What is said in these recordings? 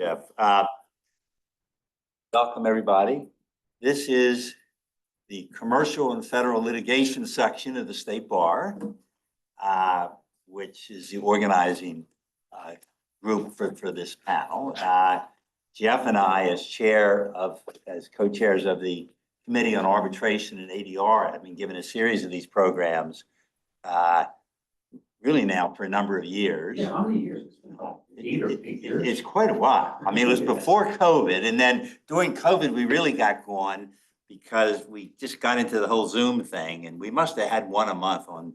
Jeff. Welcome, everybody. This is the commercial and federal litigation section of the State Bar, which is the organizing group for this panel. Jeff and I, as co-chairs of the Committee on Arbitration and ADR, have been given a series of these programs really now for a number of years. Yeah, how many years? Eight years. It's quite a while. I mean, it was before COVID, and then during COVID, we really got going because we just got into the whole Zoom thing, and we must have had one a month on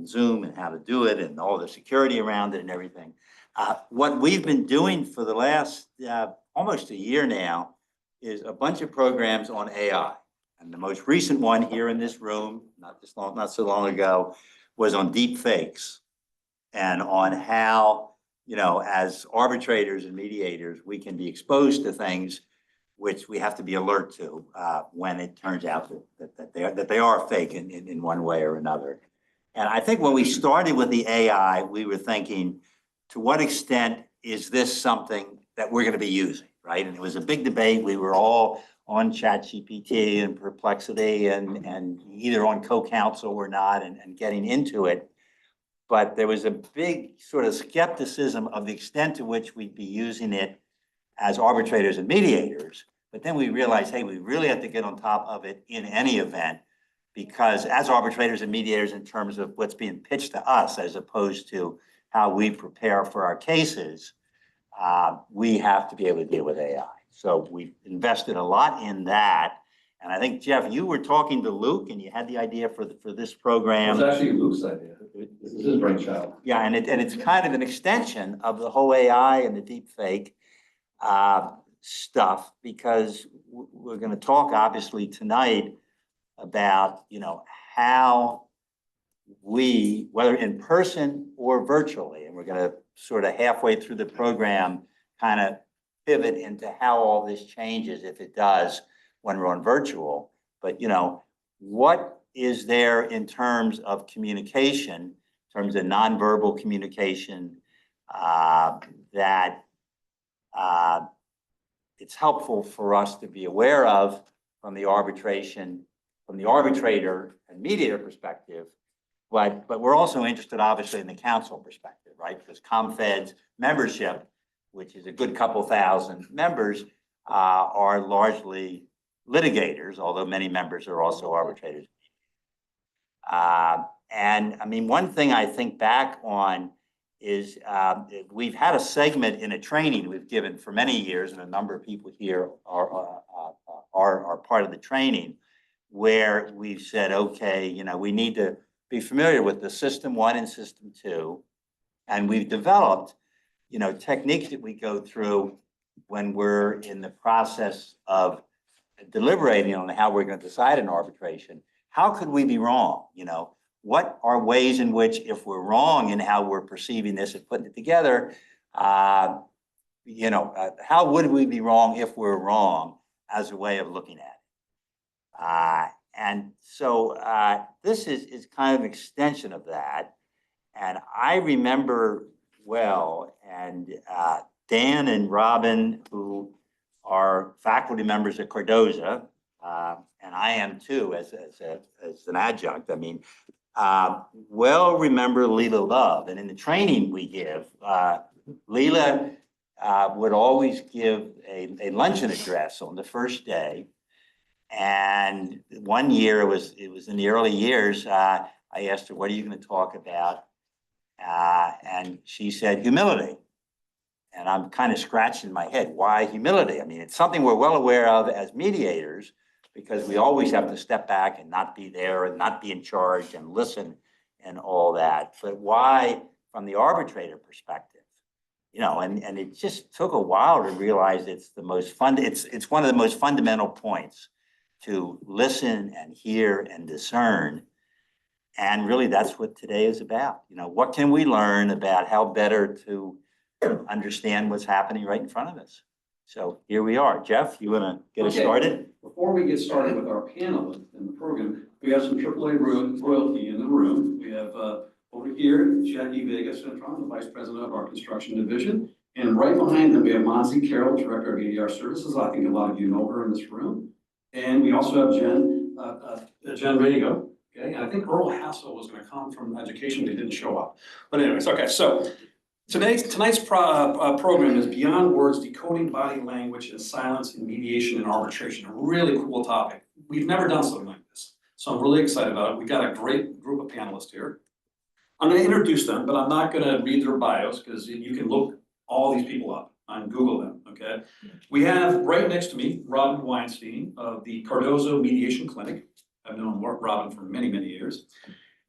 Zoom and how to do it and all the security around it and everything. What we've been doing for the last almost a year now is a bunch of programs on AI. And the most recent one here in this room, not so long ago, was on deep fakes and on how, as arbitrators and mediators, we can be exposed to things which we have to be alert to when it turns out that they are fake in one way or another. And I think when we started with the AI, we were thinking, to what extent is this something that we're going to be using, right? And it was a big debate. We were all on ChatGPT and Perplexity and either on co-counsel or not and getting into it. But there was a big sort of skepticism of the extent to which we'd be using it as arbitrators and mediators. But then we realized, hey, we really have to get on top of it in any event, because as arbitrators and mediators, in terms of what's being pitched to us, as opposed to how we prepare for our cases, we have to be able to deal with AI. So we've invested a lot in that. And I think, Jeff, you were talking to Luke and you had the idea for this program. It was actually Luke's idea. This is his brainchild. Yeah, and it's kind of an extension of the whole AI and the deep fake stuff, because we're going to talk obviously tonight about, how we, whether in person or virtually, and we're going to sort of halfway through the program kind of pivot into how all this changes, if it does, when we're on virtual. But, what is there in terms of communication, in terms of nonverbal communication, that it's helpful for us to be aware of from the arbitration, from the arbitrator and mediator perspective, but we're also interested, obviously, in the counsel perspective, right? Because ComFed's membership, which is a good couple thousand members, are largely litigators, although many members are also arbitrators. And I mean, one thing I think back on is we've had a segment in a training we've given for many years, and a number of people here are part of the training, where we've said, okay, we need to be familiar with the System 1 and System 2, and we've developed, techniques that we go through when we're in the process of deliberating on how we're going to decide an arbitration. How could we be wrong? What are ways in which, if we're wrong in how we're perceiving this and putting it together, how would we be wrong if we're wrong, as a way of looking at it? And so this is kind of an extension of that. And I remember well, and Dan and Robin, who are faculty members at Cardozo, and I am too, as an adjunct. I mean, remember Leela Love, and in the training we give, Leela would always give a luncheon address on the first day. And one year, it was in the early years, I asked her, what are you going to talk about? And she said, humility. And I'm kind of scratching my head. Why humility? I mean, it's something we're well aware of as mediators, because we always have to step back and not be there and not be in charge and listen and all that. But why from the arbitrator perspective? And it just took a while to realize it's it's one of the most fundamental points, to listen and hear and discern. And really, that's what today is about. What can we learn about how better to understand what's happening right in front of us? So here we are. Jeff, you want to get us started? Before we get started with our panel in the program, we have some AAA royalty in the room. We have over here, Jackie Vega Cintron, the Vice President of our Construction Division, And right behind them, we have Monzie Carroll, Director of ADR Services. I think a lot of you know her in this room. And we also have Jen ready to go. Okay, and I think Earl Hassel was gonna come from education, but he didn't show up. But anyways, okay, so tonight's program is Beyond Words, Decoding Body Language and Silence in Mediation and Arbitration. A really cool topic. We've never done something like this, so I'm really excited about it. We got a great group of panelists here. I'm gonna introduce them, but I'm not gonna read their bios because you can look all these people up and Google them, okay? We have right next to me, Robin Weinstein of the Cardozo Mediation Clinic. I've known Robin for many, many years.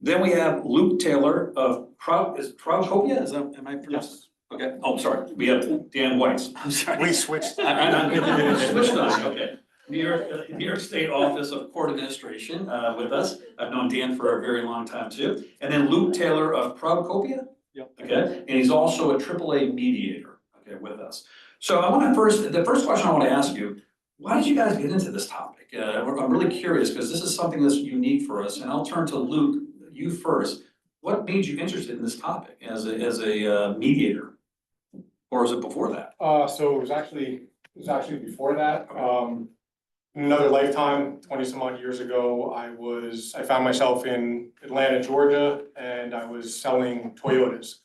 Then we have Luke Taylor of Crowdcopia, am I pronouncing? Okay, oh, sorry, we have Dan Weiss, I'm sorry. We switched. I switched on, okay. New York State Office of Court Administration with us. I've known Dan for a very long time too. And then Luke Taylor of Crowdcopia. Yep. Okay, and he's also a AAA mediator, okay, with us. So the first question I want to ask you, why did you guys get into this topic? I'm really curious because this is something that's unique for us, and I'll turn to Luke, you first. What made you interested in this topic as a mediator? Or is it before that? So it was actually before that. Another lifetime, 20 some odd years ago, I found myself in Atlanta, Georgia, and I was selling Toyotas.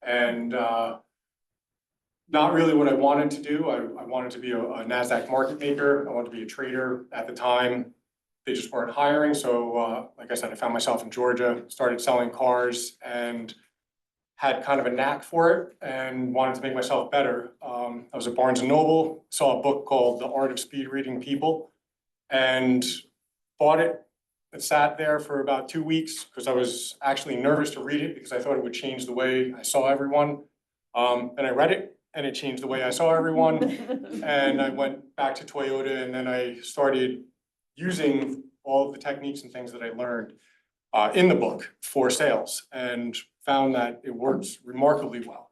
And not really what I wanted to do. I wanted to be a NASDAQ market maker. I wanted to be a trader at the time. They just weren't hiring. So like I said, I found myself in Georgia, started selling cars and had kind of a knack for it and wanted to make myself better. I was at Barnes & Noble, saw a book called The Art of Speed Reading People and bought it. It sat there for about 2 weeks because I was actually nervous to read it because I thought it would change the way I saw everyone. Then I read it and it changed the way I saw everyone. And I went back to Toyota and then I started using all of the techniques and things that I learned in the book for sales and found that it works remarkably well.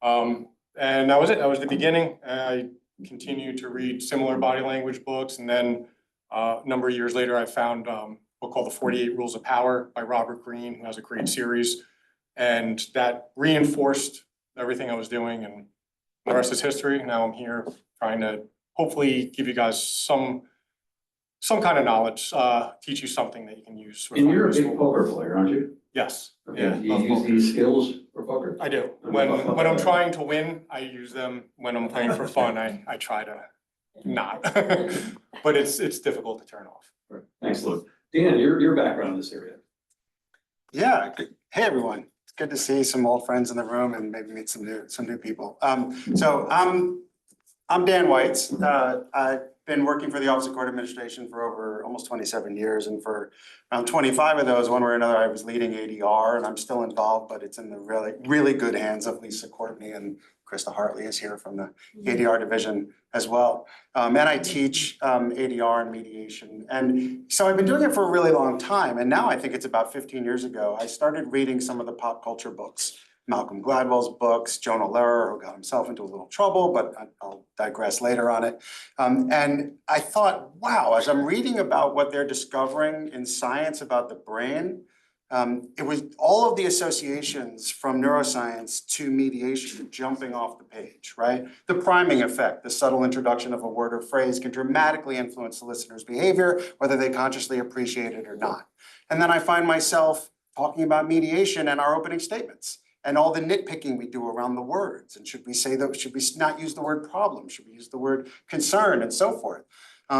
And that was it. That was the beginning. I continued to read similar body language books. And then a number of years later, I found a book called The 48 Rules of Power by Robert Greene, who has a great series. And that reinforced everything I was doing. And the rest is history. Now I'm here trying to hopefully give you guys some kind of knowledge, teach you something that you can use. And you're a big poker player, aren't you? Yes. Okay, Yeah, you love use poker. these skills for poker? I do. When I'm trying to win, I use them. When I'm playing for fun, I try to not. But it's difficult to turn off. Thanks, Luke. Dan, your background in this area. Yeah, hey everyone. It's good to see some old friends in the room and maybe meet some new people. So I'm Dan Weitz. I've been working for the Office of Court Administration for over almost 27 years, and for around 25 of those, one way or another, I was leading ADR, and I'm still involved, but it's in the really good hands of Lisa Courtney, and Krista Hartley is here from the ADR division as well. And I teach ADR and mediation. And so I've been doing it for a really long time. And now I think it's about 15 years ago, I started reading some of the pop culture books, Malcolm Gladwell's books, Jonah Lehrer, who got himself into a little trouble, but I'll digress later on it. And I thought, wow, as I'm reading about what they're discovering in science about the brain, it was all of the associations from neuroscience to mediation jumping off the page, right? The priming effect, the subtle introduction of a word or phrase can dramatically influence the listener's behavior, whether they consciously appreciate it or not. And then I find myself talking about mediation and our opening statements and all the nitpicking we do around the words. And should we not use the word problem? Should we use the word concern and so forth?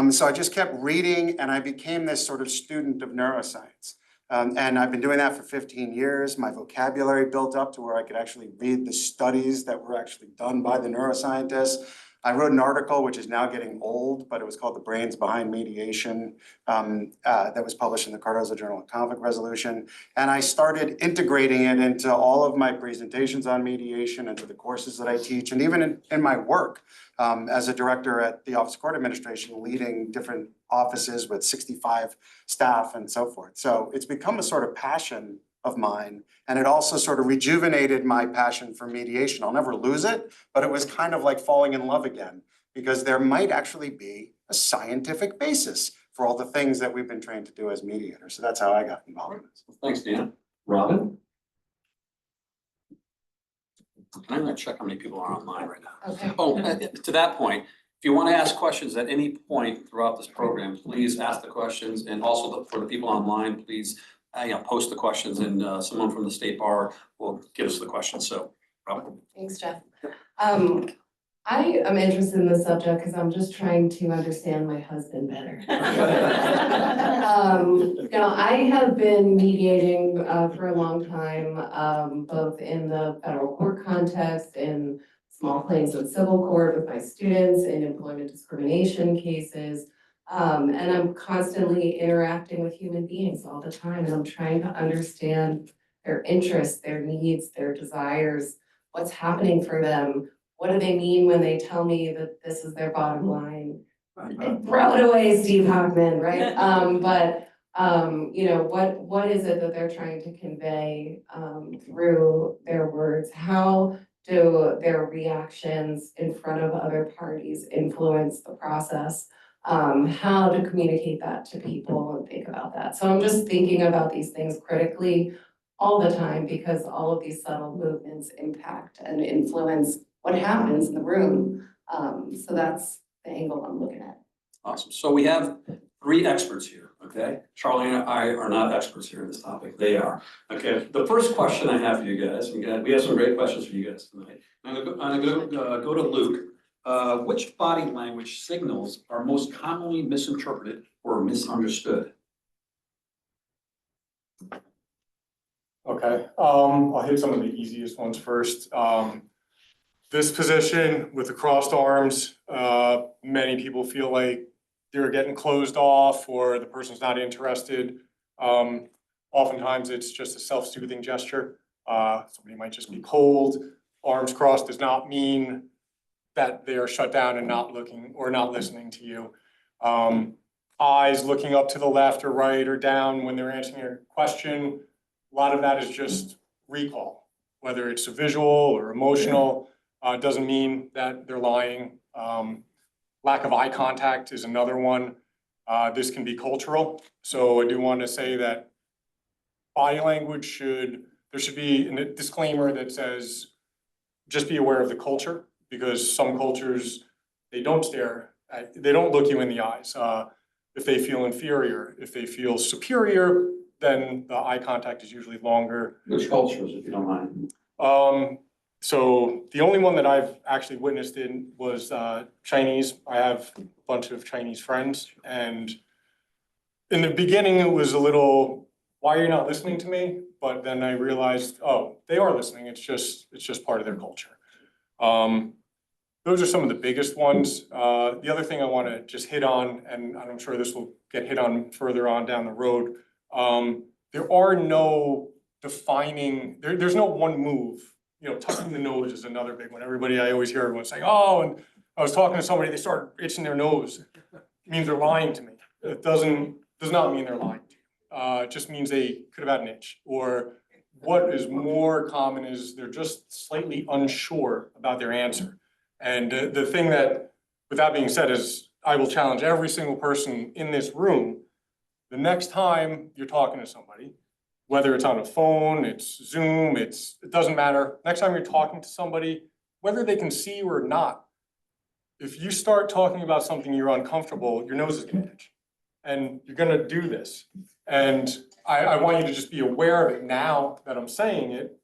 So I just kept reading and I became this sort of student of neuroscience. And I've been doing that for 15 years. My vocabulary built up to where I could actually read the studies that were actually done by the neuroscientists. I wrote an article, which is now getting old, but it was called The Brains Behind Mediation, that was published in the Cardozo Journal of Conflict Resolution. And I started integrating it into all of my presentations on mediation, into the courses that I teach, and even in my work as a director at the Office of Court Administration, leading different offices with 65 staff and so forth. So it's become a sort of passion of mine. And it also sort of rejuvenated my passion for mediation. I'll never lose it, but it was kind of like falling in love again, because there might actually be a scientific basis for all the things that we've been trained to do as mediators. So that's how I got involved in this. Thanks, Dan. Robin? I'm gonna check how many people are online right now. Okay. Oh, to that point, if you want to ask questions at any point throughout this program, please ask the questions. And also for the people online, please, post the questions and someone from the State Bar will give us the questions. So, Robin. Thanks, Jeff. I am interested in this subject because I'm just trying to understand my husband better. I have been mediating for a long time, both in the federal court context, in small claims and civil court with my students, in employment discrimination cases. And I'm constantly interacting with human beings all the time, and I'm trying to understand their interests, their needs, their desires, what's happening for them. What do they mean when they tell me that this is their bottom line? Throw it away, Steve Hockman, right? What is it that they're trying to convey through their words? How do their reactions in front of other parties influence the process? How to communicate that to people and think about that. So I'm just thinking about these things critically all the time because all of these subtle movements impact and influence what happens in the room. So that's the angle I'm looking at. Awesome. So we have 3 experts here, okay? Charlie and I are not experts here in this topic. They are. Okay, the first question I have for you guys, we have some great questions for you guys tonight. I'm gonna go to Luke. Which body language signals are most commonly misinterpreted or misunderstood? Okay, I'll hit some of the easiest ones first. This position with the crossed arms, many people feel like they're getting closed off or the person's not interested. Oftentimes it's just a self-soothing gesture. Somebody might just be cold. Arms crossed does not mean that they are shut down and not looking or not listening to you. Eyes looking up to the left or right or down when they're answering your question. A lot of that is just recall, whether it's a visual or emotional. Doesn't mean that they're lying. Lack of eye contact is another one. This can be cultural. So I do want to say that body language there should be a disclaimer that says, just be aware of the culture, because some cultures, they don't look you in the eyes. If they feel inferior, if they feel superior, then the eye contact is usually longer. Which cultures, if you don't mind? So the only one that I've actually witnessed in was Chinese. I have a bunch of Chinese friends, and in the beginning it was a little, why are you not listening to me? But then I realized, oh, they are listening. It's just part of their culture. Those are some of the biggest ones. The other thing I want to just hit on, and I'm sure this will get hit on further on down the road. There are no defining. There's no one move. Tucking the nose is another big one. I always hear everyone saying, oh, and I was talking to somebody, they started itching their nose. It means they're lying to me. It does not mean they're lying to you. It just means they could have had an itch. Or what is more common is they're just slightly unsure about their answer. And the thing that, with that being said, is I will challenge every single person in this room, the next time you're talking to somebody, whether it's on a phone, it's Zoom, it doesn't matter. Next time you're talking to somebody, whether they can see you or not, if you start talking about something you're uncomfortable, your nose is gonna itch. And you're gonna do this. And I want you to just be aware of it now that I'm saying it.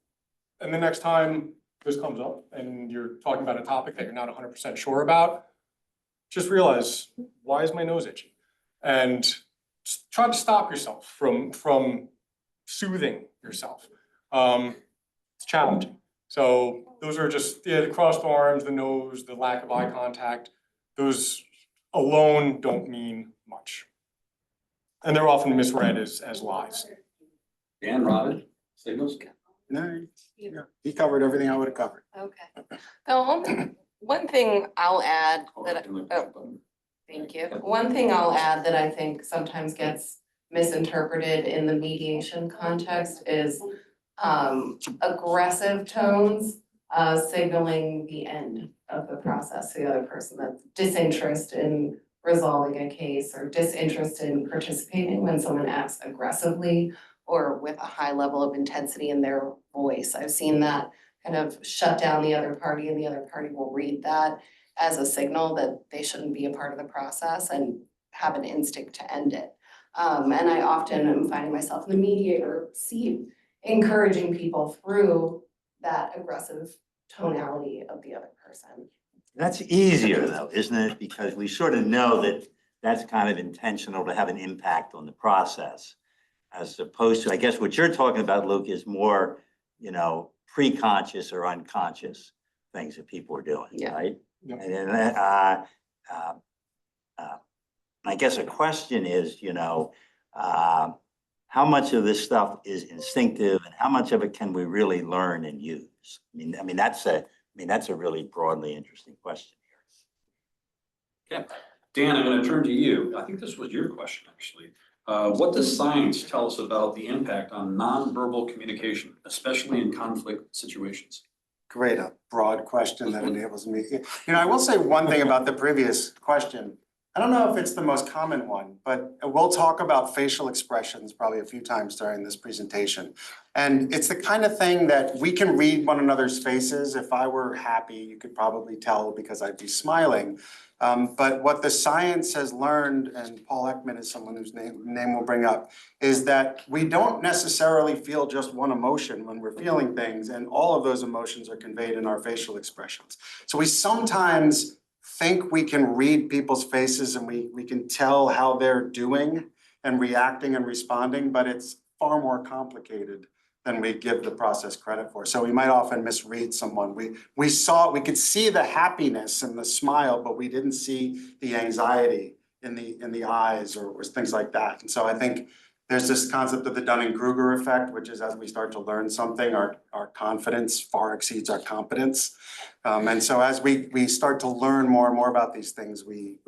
And the next time this comes up and you're talking about a topic that you're not 100% sure about, just realize, why is my nose itchy? And just try to stop yourself from soothing yourself. It's challenging. So those are just the crossed arms, the nose, the lack of eye contact. Those alone don't mean much. And they're often misread as lies. Dan, Robin, signals? No, he covered everything I would have covered. Okay. The one thing I'll add thank you. One thing I'll add that I think sometimes gets misinterpreted in the mediation context is aggressive tones signaling the end of the process to the other person, that's disinterest in resolving a case or disinterest in participating when someone acts aggressively or with a high level of intensity in their voice. I've seen that kind of shut down the other party, and the other party will read that as a signal that they shouldn't be a part of the process and have an instinct to end it. And I often am finding myself in the mediator seat, encouraging people through that aggressive tonality of the other person. That's easier though, isn't it? Because we sort of know that that's kind of intentional to have an impact on the process. As opposed to, I guess what you're talking about, Luke, is more, pre-conscious or unconscious things that people are doing, Yeah. right? Yeah. And then, I guess a question is, how much of this stuff is instinctive and how much of it can we really learn and use? That's a really broadly interesting question here. Okay, Dan, I'm going to turn to you. I think this was your question, actually. What does science tell us about the impact on nonverbal communication, especially in conflict situations? Great, a broad question that enables me. I will say one thing about the previous question. I don't know if it's the most common one, but we'll talk about facial expressions probably a few times during this presentation. And it's the kind of thing that we can read one another's faces. If I were happy, you could probably tell because I'd be smiling. But what the science has learned, and Paul Ekman is someone whose name we'll bring up, is that we don't necessarily feel just one emotion when we're feeling things, and all of those emotions are conveyed in our facial expressions. So we sometimes think we can read people's faces and we can tell how they're doing and reacting and responding, but it's far more complicated than we give the process credit for. So we might often misread someone. We could see the happiness and the smile, but we didn't see the anxiety in the eyes or things like that. And so I think there's this concept of the Dunning-Kruger effect, which is as we start to learn something, our confidence far exceeds our competence. And so as we start to learn more and more about these things, we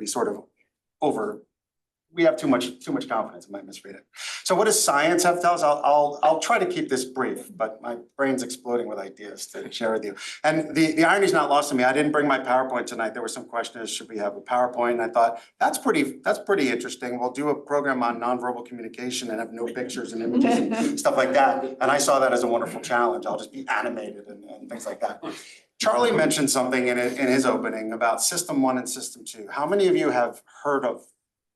have too much confidence. I might misread it. So what does science have to tell us? I'll try to keep this brief, but my brain's exploding with ideas to share with you. And the irony is not lost on me. I didn't bring my PowerPoint tonight. There were some questions, should we have a PowerPoint? And I thought, that's pretty interesting. We'll do a program on nonverbal communication and have no pictures and images and stuff like that. And I saw that as a wonderful challenge. I'll just be animated and things like that. Charlie mentioned something in his opening about System 1 and System 2. How many of you have heard of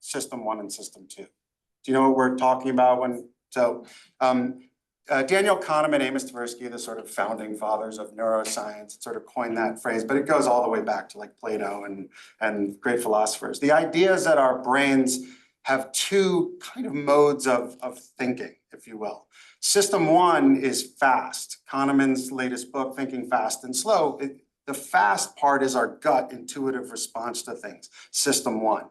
System 1 and System 2? Do you know what we're talking about Daniel Kahneman and Amos Tversky, the sort of founding fathers of neuroscience, sort of coined that phrase, but it goes all the way back to like Plato and great philosophers. The idea is that our brains have two kind of modes of thinking, if you will. System 1 is fast. Kahneman's latest book, Thinking Fast and Slow, the fast part is our gut intuitive response to things, System 1.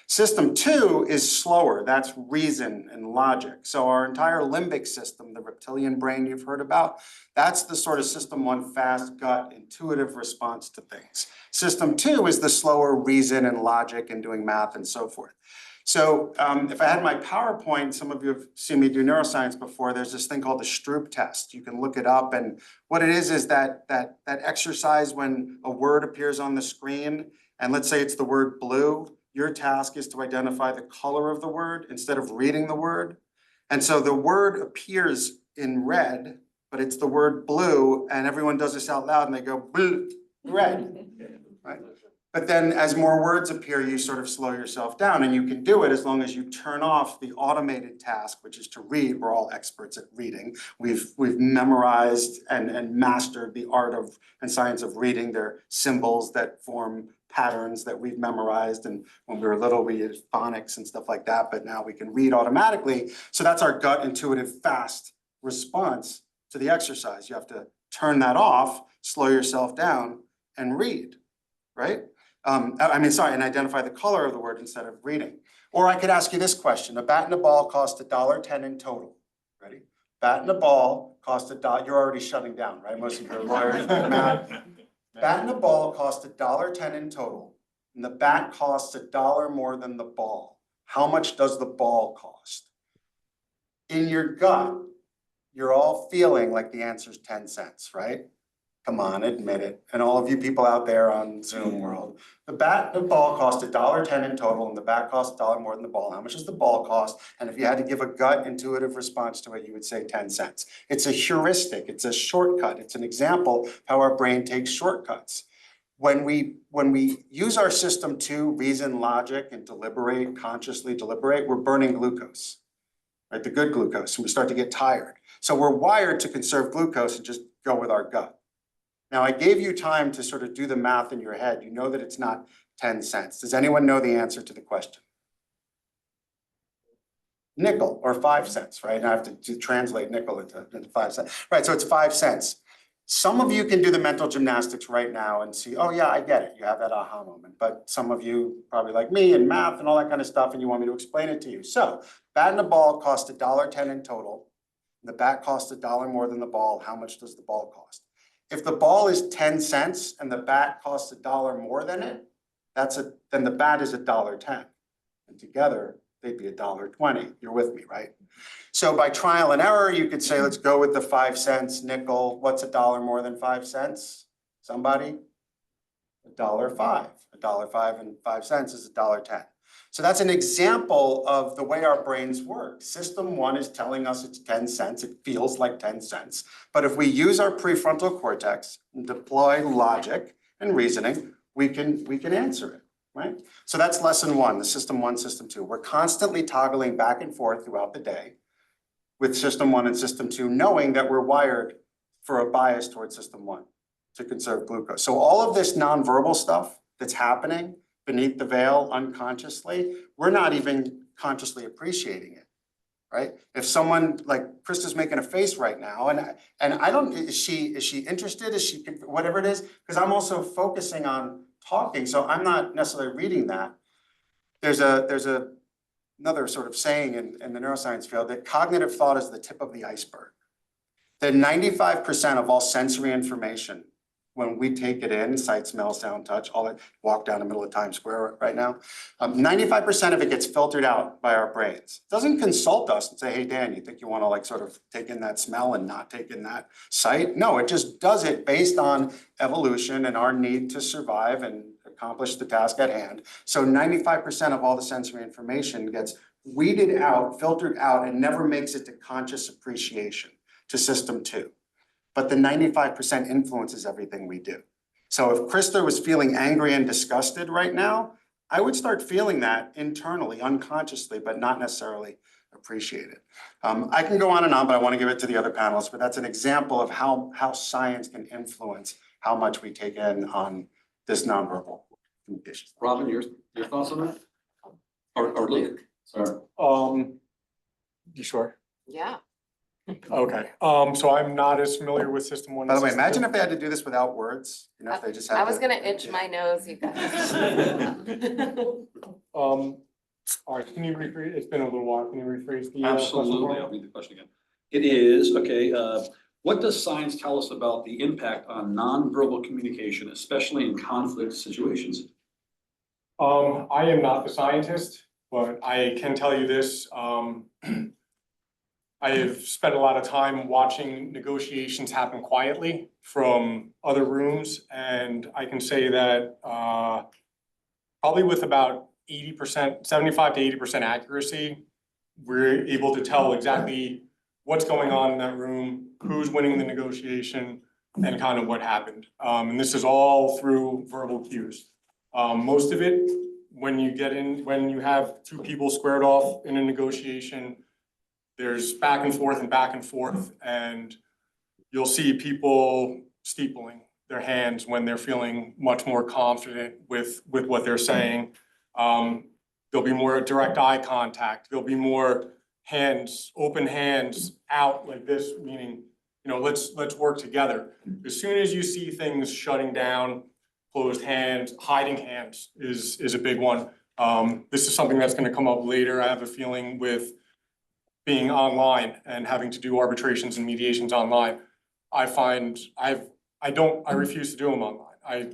System 2 is slower, that's reason and logic. So our entire limbic system, the reptilian brain you've heard about, that's the sort of System 1 fast gut intuitive response to things. System 2 is the slower reason and logic and doing math and so forth. So if I had my PowerPoint, some of you have seen me do neuroscience before, there's this thing called the Stroop test. You can look it up, and what it is that exercise when a word appears on the screen, and let's say it's the word blue, your task is to identify the color of the word instead of reading the word. And so the word appears in red, but it's the word blue, and everyone does this out loud and they go blue, red, right? But then as more words appear, you sort of slow yourself down, and you can do it as long as you turn off the automated task, which is to read. We're all experts at reading. We've memorized and mastered the art of and science of reading. They're symbols that form patterns that we've memorized, and when we were little we used phonics and stuff like that, but now we can read automatically. So that's our gut intuitive fast response to the exercise. You have to turn that off, slow yourself down, and read, right? And identify the color of the word instead of reading. Or I could ask you this question: a bat and a ball cost $1.10 in total. Ready? Bat and a ball cost $1. You're already shutting down, right? Most of you are lawyers, math. Bat and a ball cost $1.10 in total, and the bat costs $1 more than the ball. How much does the ball cost? In your gut, you're all feeling like the answer is 10 cents, right? Come on, admit it. And all of you people out there on Zoom world. The bat and the ball cost $1.10 in total, and the bat costs $1 more than the ball. How much does the ball cost? And if you had to give a gut intuitive response to it, you would say 10 cents. It's a heuristic, it's a shortcut. It's an example of how our brain takes shortcuts. When we use our system to reason, logic, and deliberate, consciously deliberate, we're burning glucose, right? The good glucose, and we start to get tired. So we're wired to conserve glucose and just go with our gut. Now, I gave you time to sort of do the math in your head. You know that it's not 10 cents. Does anyone know the answer to the question? Nickel or 5 cents, right? Now I have to translate nickel into 5 cents. Right, so it's 5 cents. Some of you can do the mental gymnastics right now and see, oh yeah, I get it. You have that aha moment. But some of you, probably like me and math and all that kind of stuff, and you want me to explain it to you. So bat and a ball cost $1.10 in total. The bat costs $1 more than the ball. How much does the ball cost? If the ball is 10 cents and the bat costs $1 more than it, then the bat is $1.10. And together, they'd be $1.20. You're with me, right? So by trial and error, you could say, let's go with the 5 cents nickel. What's $1 more than 5 cents? Somebody? $1.05. $1.05 and 5 cents is $1.10. So that's an example of the way our brains work. System 1 is telling us it's 10 cents. It feels like 10 cents. But if we use our prefrontal cortex and deploy logic and reasoning, we can answer it, right? So that's lesson 1, the system 1, system 2. We're constantly toggling back and forth throughout the day with system 1 and system 2, knowing that we're wired for a bias towards system 1 to conserve glucose. So all of this nonverbal stuff that's happening beneath the veil unconsciously, we're not even consciously appreciating it, right? If someone like Krista's making a face right now, and I don't, is she interested? Is she, whatever it is? Because I'm also focusing on talking, so I'm not necessarily reading that. There's another sort of saying in the neuroscience field that cognitive thought is the tip of the iceberg. That 95% of all sensory information, when we take it in, sight, smell, sound, touch, all that, walk down the middle of Times Square right now, 95% of it gets filtered out by our brains. It doesn't consult us and say, hey, Dan, you think you want to like sort of take in that smell and not take in that sight? No, it just does it based on evolution and our need to survive and accomplish the task at hand. So 95% of all the sensory information gets weeded out, filtered out, and never makes it to conscious appreciation, to system 2. But the 95% influences everything we do. So if Krista was feeling angry and disgusted right now, I would start feeling that internally, unconsciously, but not necessarily appreciate it. I can go on, but I want to give it to the other panelists, but that's an example of how science can influence how much we take in on this nonverbal communication. Robin, your thoughts on that? Or Luke, sorry. You sure? Yeah. Okay, so I'm not as familiar with system 1. By the way, system imagine two. if they had to do this without words, you know, if they just had I was to- gonna itch my nose, you guys. All right, can you rephrase, it's been a little while, can you rephrase the question? Absolutely, I'll read the question again. It is, okay, what does science tell us about the impact on nonverbal communication, especially in conflict situations? I am not the scientist, but I can tell you this. I have spent a lot of time watching negotiations happen quietly from other rooms, and I can say that probably with about 80%, 75 to 80% accuracy, we're able to tell exactly what's going on in that room, who's winning the negotiation, and kind of what happened. And this is all through verbal cues. Most of it, when you have two people squared off in a negotiation, there's back and forth, and you'll see people steepling their hands when they're feeling much more confident with what they're saying. There'll be more direct eye contact. There'll be more hands, open hands out like this, meaning, you know, let's work together. As soon as you see things shutting down, closed hands, hiding hands is a big one. This is something that's going to come up later. I have a feeling with being online and having to do arbitrations and mediations online. I find I refuse to do them online. I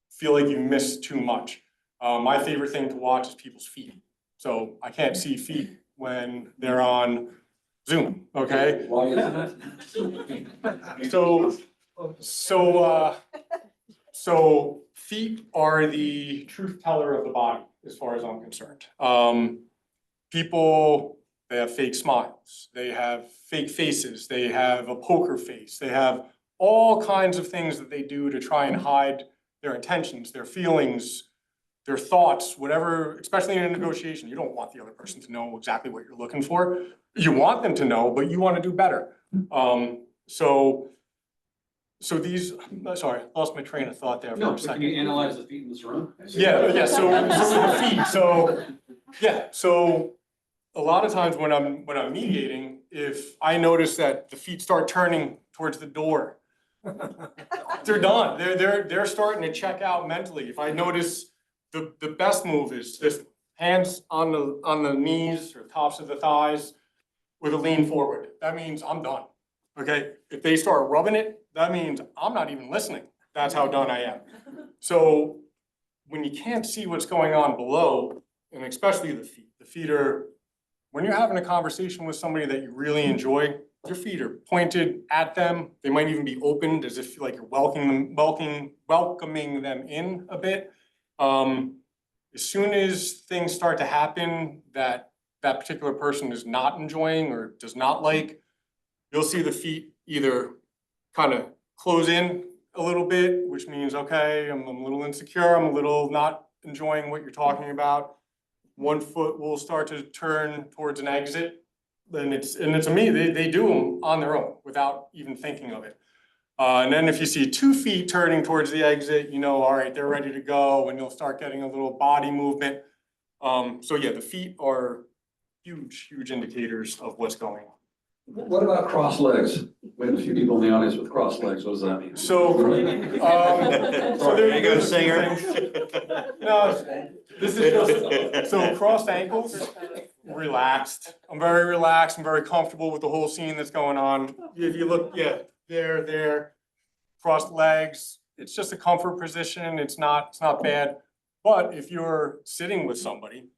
feel like you miss too much. My favorite thing to watch is people's feet. So I can't see feet when they're on Zoom, okay? Why is that? So So feet are the truth teller of the body, as far as I'm concerned. People, they have fake smiles, they have fake faces, they have a poker face, they have all kinds of things that they do to try and hide their intentions, their feelings, their thoughts, whatever, especially in a negotiation. You don't want the other person to know exactly what you're looking for. You want them to know, but you want to do better. So these, sorry, lost my train of thought there for No, a but can second. you analyze the feet in this room? Yeah, so the feet, so a lot of times when I'm mediating, if I notice that the feet start turning towards the door, they're done. They're starting to check out mentally. If I notice the best move is just hands on the knees or tops of the thighs with a lean forward. That means I'm done. Okay? If they start rubbing it, that means I'm not even listening. That's how done I am. So when you can't see what's going on below, and especially the feet are, when you're having a conversation with somebody that you really enjoy, your feet are pointed at them. They might even be opened as if like you're welcoming them in a bit. As soon as things start to happen that particular person is not enjoying or does not like, you'll see the feet either kind of close in a little bit, which means, okay, I'm a little insecure, I'm a little not enjoying what you're talking about. One foot will start to turn towards an exit. And it's immediate, they do them on their own without even thinking of it. And then if you see 2 feet turning towards the exit, you know, all right, they're ready to go, and you'll start getting a little body movement. So yeah, the feet are huge indicators of what's going on. What about crossed legs? We have a few people in the audience with crossed legs. What does that mean? So, There you go, singer. No, this is just, so crossed ankles, relaxed. I'm very relaxed, I'm very comfortable with the whole scene that's going on. If you look, yeah, there, crossed legs, it's just a comfort position, it's not bad. But if you're sitting with somebody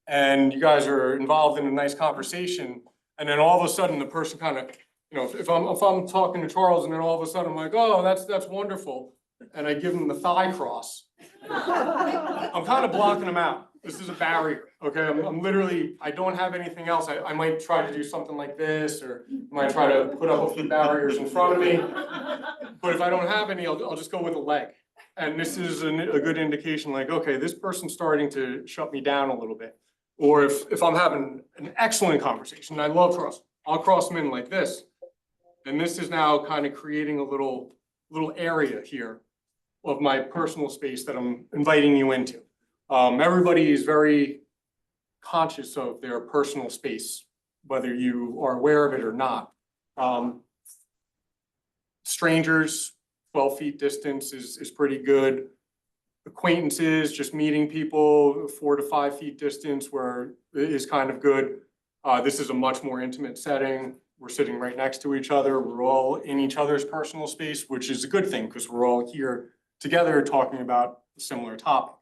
and you guys are involved in a nice conversation, and then all of a sudden the person kind of, you know, if I'm talking to Charles and then all of a sudden I'm like, oh, that's wonderful, and I give him the thigh cross, I'm kind of blocking him out. This is a barrier, okay? I'm literally, I don't have anything else. I might try to do something like this, or I might try to put up a few barriers in front of me. But if I don't have any, I'll just go with a leg. And this is a good indication, like, okay, this person's starting to shut me down a little bit. Or if I'm having an excellent conversation, and I love cross, I'll cross them in like this. And this is now kind of creating a little area here of my personal space that I'm inviting you into. Everybody is very conscious of their personal space, whether you are aware of it or not. Strangers, 12 feet distance is pretty good. Acquaintances, just meeting people, 4 to 5 feet distance where it is kind of good. This is a much more intimate setting. We're sitting right next to each other. We're all in each other's personal space, which is a good thing because we're all here together talking about a similar topic.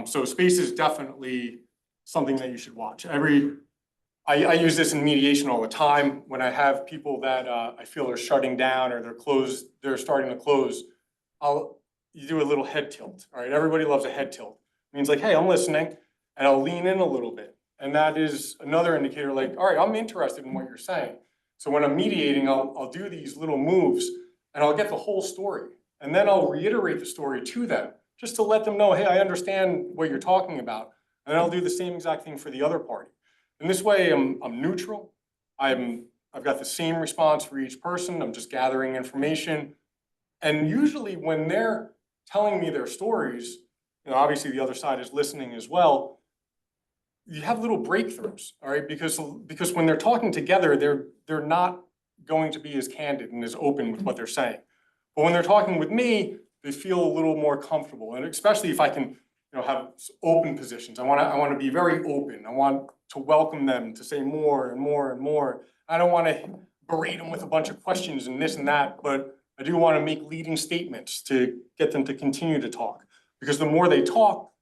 So space is definitely something that you should watch. I use this in mediation all the time when I have people that I feel are shutting down or they're starting to close. You do a little head tilt, all right? Everybody loves a head tilt. It means like, hey, I'm listening, and I'll lean in a little bit. And that is another indicator like, all right, I'm interested in what you're saying. So when I'm mediating, I'll do these little moves and I'll get the whole story. And then I'll reiterate the story to them just to let them know, hey, I understand what you're talking about. And then I'll do the same exact thing for the other party. And this way I'm neutral. I've got the same response for each person. I'm just gathering information. And usually when they're telling me their stories, you know, obviously the other side is listening as well, you have little breakthroughs, all right? Because when they're talking together, they're not going to be as candid and as open with what they're saying. But when they're talking with me, they feel a little more comfortable. And especially if I can, you know, have open positions. I want to be very open. I want to welcome them to say more and more and more. I don't want to berate them with a bunch of questions and this and that, but I do want to make leading statements to get them to continue to talk. Because the more they talk,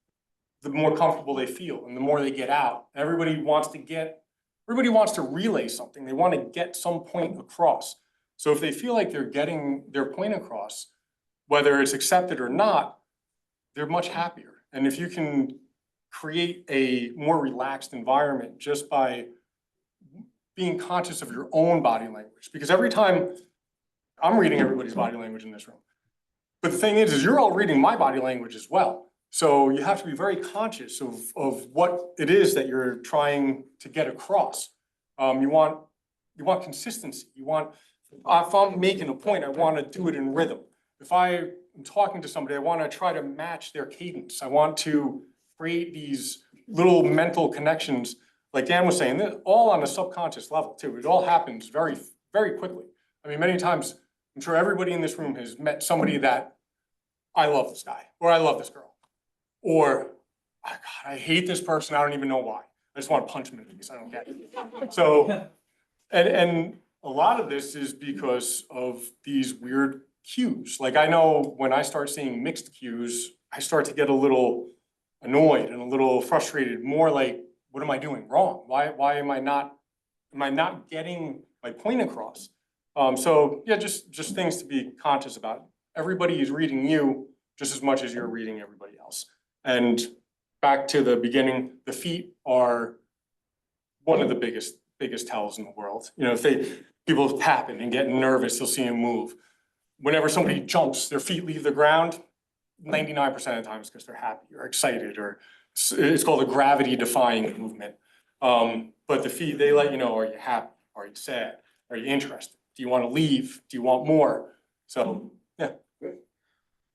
the more comfortable they feel and the more they get out. Everybody wants to relay something. They want to get some point across. So if they feel like they're getting their point across, whether it's accepted or not, they're much happier. And if you can create a more relaxed environment just by being conscious of your own body language, because every time I'm reading everybody's body language in this room. But the thing is you're all reading my body language as well. So you have to be very conscious of what it is that you're trying to get across. You want consistency. You want, if I'm making a point, I want to do it in rhythm. If I am talking to somebody, I want to try to match their cadence. I want to create these little mental connections, like Dan was saying, all on a subconscious level too. It all happens very, very quickly. I mean, many times, I'm sure everybody in this room has met somebody that, I love this guy, or I love this girl, or, oh God, I hate this person, I don't even know why. I just want to punch him in the face, I don't get it. So, and a lot of this is because of these weird cues. Like I know when I start seeing mixed cues, I start to get a little annoyed and a little frustrated, more like, what am I doing wrong? Why am I not getting my point across? So yeah, just things to be conscious about. Everybody is reading you just as much as you're reading everybody else. And back to the beginning, the feet are one of the biggest tells in the world. You know, if people tapping and getting nervous, you'll see them move. Whenever somebody jumps, their feet leave the ground, 99% of the time it's because they're happy or excited, or it's called a gravity defying movement. But the feet, they let you know, are you happy? Are you sad? Are you interested? Do you want to leave? Do you want more? So, yeah.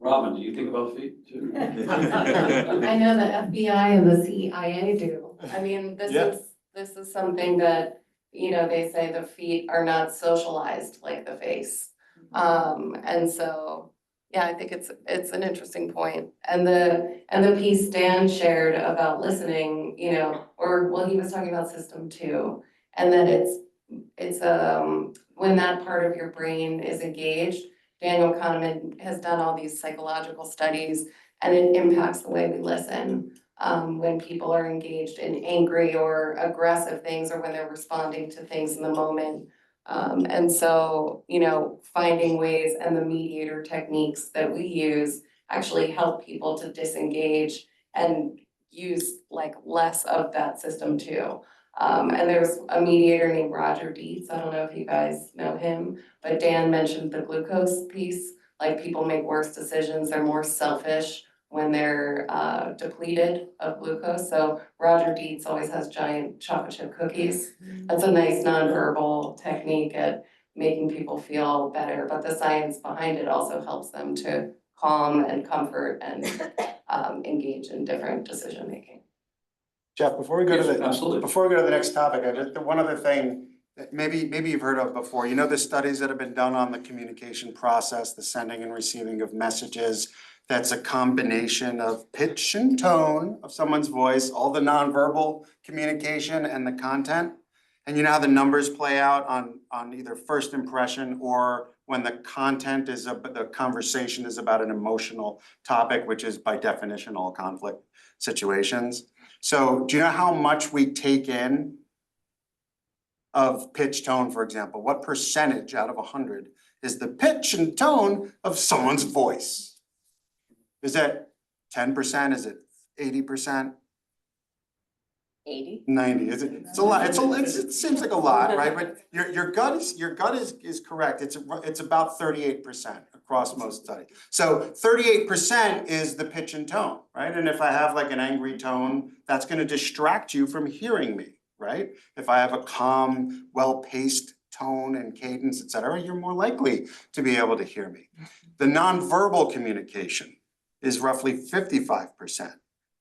Robin, do you think about feet too? I know the FBI and the CIA do. I mean, this is something that, you know, they say the feet are not socialized like the face. And so, yeah, I think it's an interesting point. And the piece Dan shared about listening, you know, he was talking about system 2, and that it's when that part of your brain is engaged. Daniel Kahneman has done all these psychological studies, and it impacts the way we listen when people are engaged in angry or aggressive things, or when they're responding to things in the moment. And so, you know, finding ways, and the mediator techniques that we use actually help people to disengage and use like less of that system 2. And there's a mediator named Roger Dietz. I don't know if you guys know him, but Dan mentioned the glucose piece. Like people make worse decisions, they're more selfish when they're depleted of glucose. So Roger Dietz always has giant chocolate chip cookies. That's a nice nonverbal technique at making people feel better, but the science behind it also helps them to calm and comfort and engage in different decision making. Jeff, before we go to Yes, absolutely. the next topic, one other thing that maybe you've heard of before. You know the studies that have been done on the communication process, the sending and receiving of messages. That's a combination of pitch and tone of someone's voice, all the nonverbal communication and the content. And you know how the numbers play out on either first impression, or when the conversation is about an emotional topic, which is by definition all conflict situations. So do you know how much we take in of pitch tone, for example? What percentage out of 100 is the pitch and tone of someone's voice? Is that 10%? Is it 80%? 80? 90? Is it? It's a lot. It seems like a lot, right? But your gut is correct. It's about 38% across most studies. So 38% is the pitch and tone, right? And if I have like an angry tone, that's going to distract you from hearing me, right? If I have a calm, well-paced tone and cadence, et cetera, you're more likely to be able to hear me. The nonverbal communication is roughly 55%.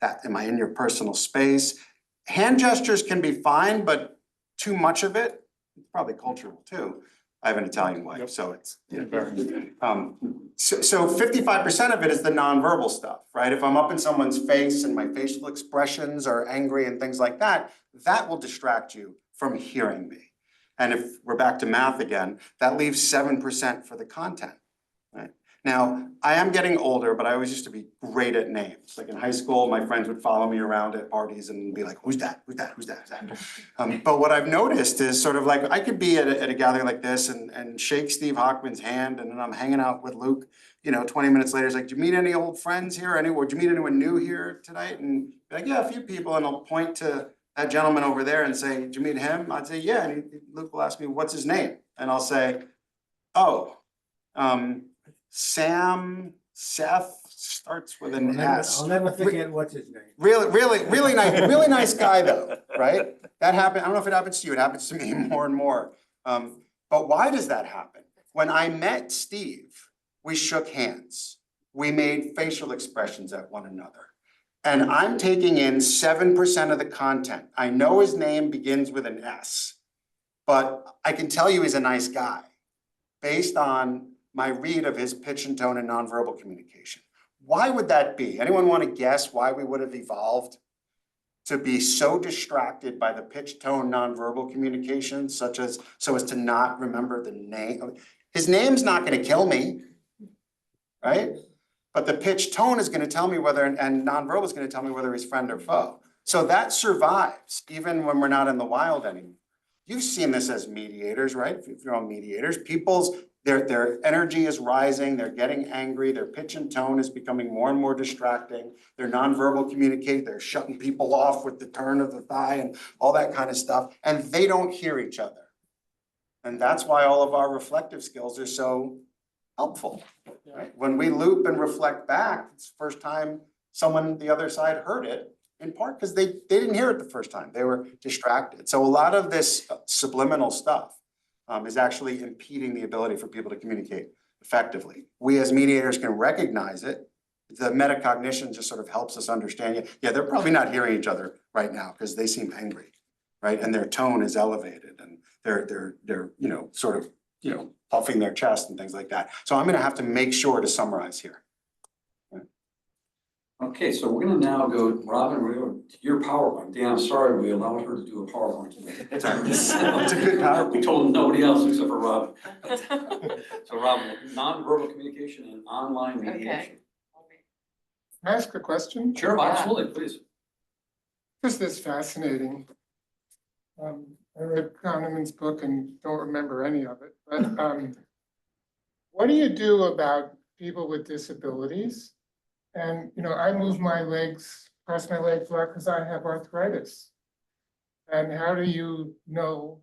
Am I in your personal space? Hand gestures can be fine, but too much of it, it's probably cultural too. I have an Italian wife, so it's, you know, so 55% of it is the nonverbal stuff, right? If I'm up in someone's face and my facial expressions are angry and things like that, that will distract you from hearing me. And if we're back to math again, that leaves 7% for the content, right? Now, I am getting older, but I always used to be great at names. Like in high school, my friends would follow me around at parties and be like, who's that? Who's that? Who's that? Who's that? But what I've noticed is sort of like, I could be at a gathering like this and shake Steve Hockman's hand, and then I'm hanging out with Luke, 20 minutes later, it's like, did you meet any old friends here? Or did you meet anyone new here tonight? And be like, yeah, a few people, and I'll point to that gentleman over there and say, did you meet him? I'd say, yeah, and Luke will ask me, what's his name? And I'll say, oh, Seth starts with an S. I'll never forget what's his name. Really nice guy though, right? That happened, I don't know if it happens to you, it happens to me more and more. But why does that happen? When I met Steve, we shook hands. We made facial expressions at one another. And I'm taking in 7% of the content. I know his name begins with an S, but I can tell you he's a nice guy based on my read of his pitch and tone and nonverbal communication. Why would that be? Anyone want to guess why we would have evolved to be so distracted by the pitch, tone, nonverbal communication, so as to not remember the name? His name's not going to kill me, right? But the pitch tone is going to tell me whether, and nonverbal is going to tell me whether he's friend or foe. So that survives even when we're not in the wild anymore. You've seen this as mediators, right? If you're on mediators, their energy is rising, they're getting angry, their pitch and tone is becoming more and more distracting, their nonverbal communicate, they're shutting people off with the turn of the thigh and all that kind of stuff, and they don't hear each other. And that's why all of our reflective skills are so helpful, right? When we loop and reflect back, it's the first time someone the other side heard it, in part because they didn't hear it the first time, they were distracted. So a lot of this subliminal stuff is actually impeding the ability for people to communicate effectively. We as mediators can recognize it. The metacognition just sort of helps us understand, yeah, they're probably not hearing each other right now because they seem angry, right? And their tone is elevated and they're sort of, puffing their chest and things like that. So I'm gonna have to make sure to summarize here. Okay, so we're gonna now go, Robin, we're going to your PowerPoint. Dan, I'm sorry we allowed her to do a PowerPoint today. It's a good PowerPoint. We told nobody else except for Robin. So Robin, nonverbal communication and online mediation. Can I ask a question? Sure, absolutely, please. This is fascinating. I read Kahneman's book and don't remember any of it, but what do you do about people with disabilities? And, I move my legs, cross my legs a lot because I have arthritis. And how do you know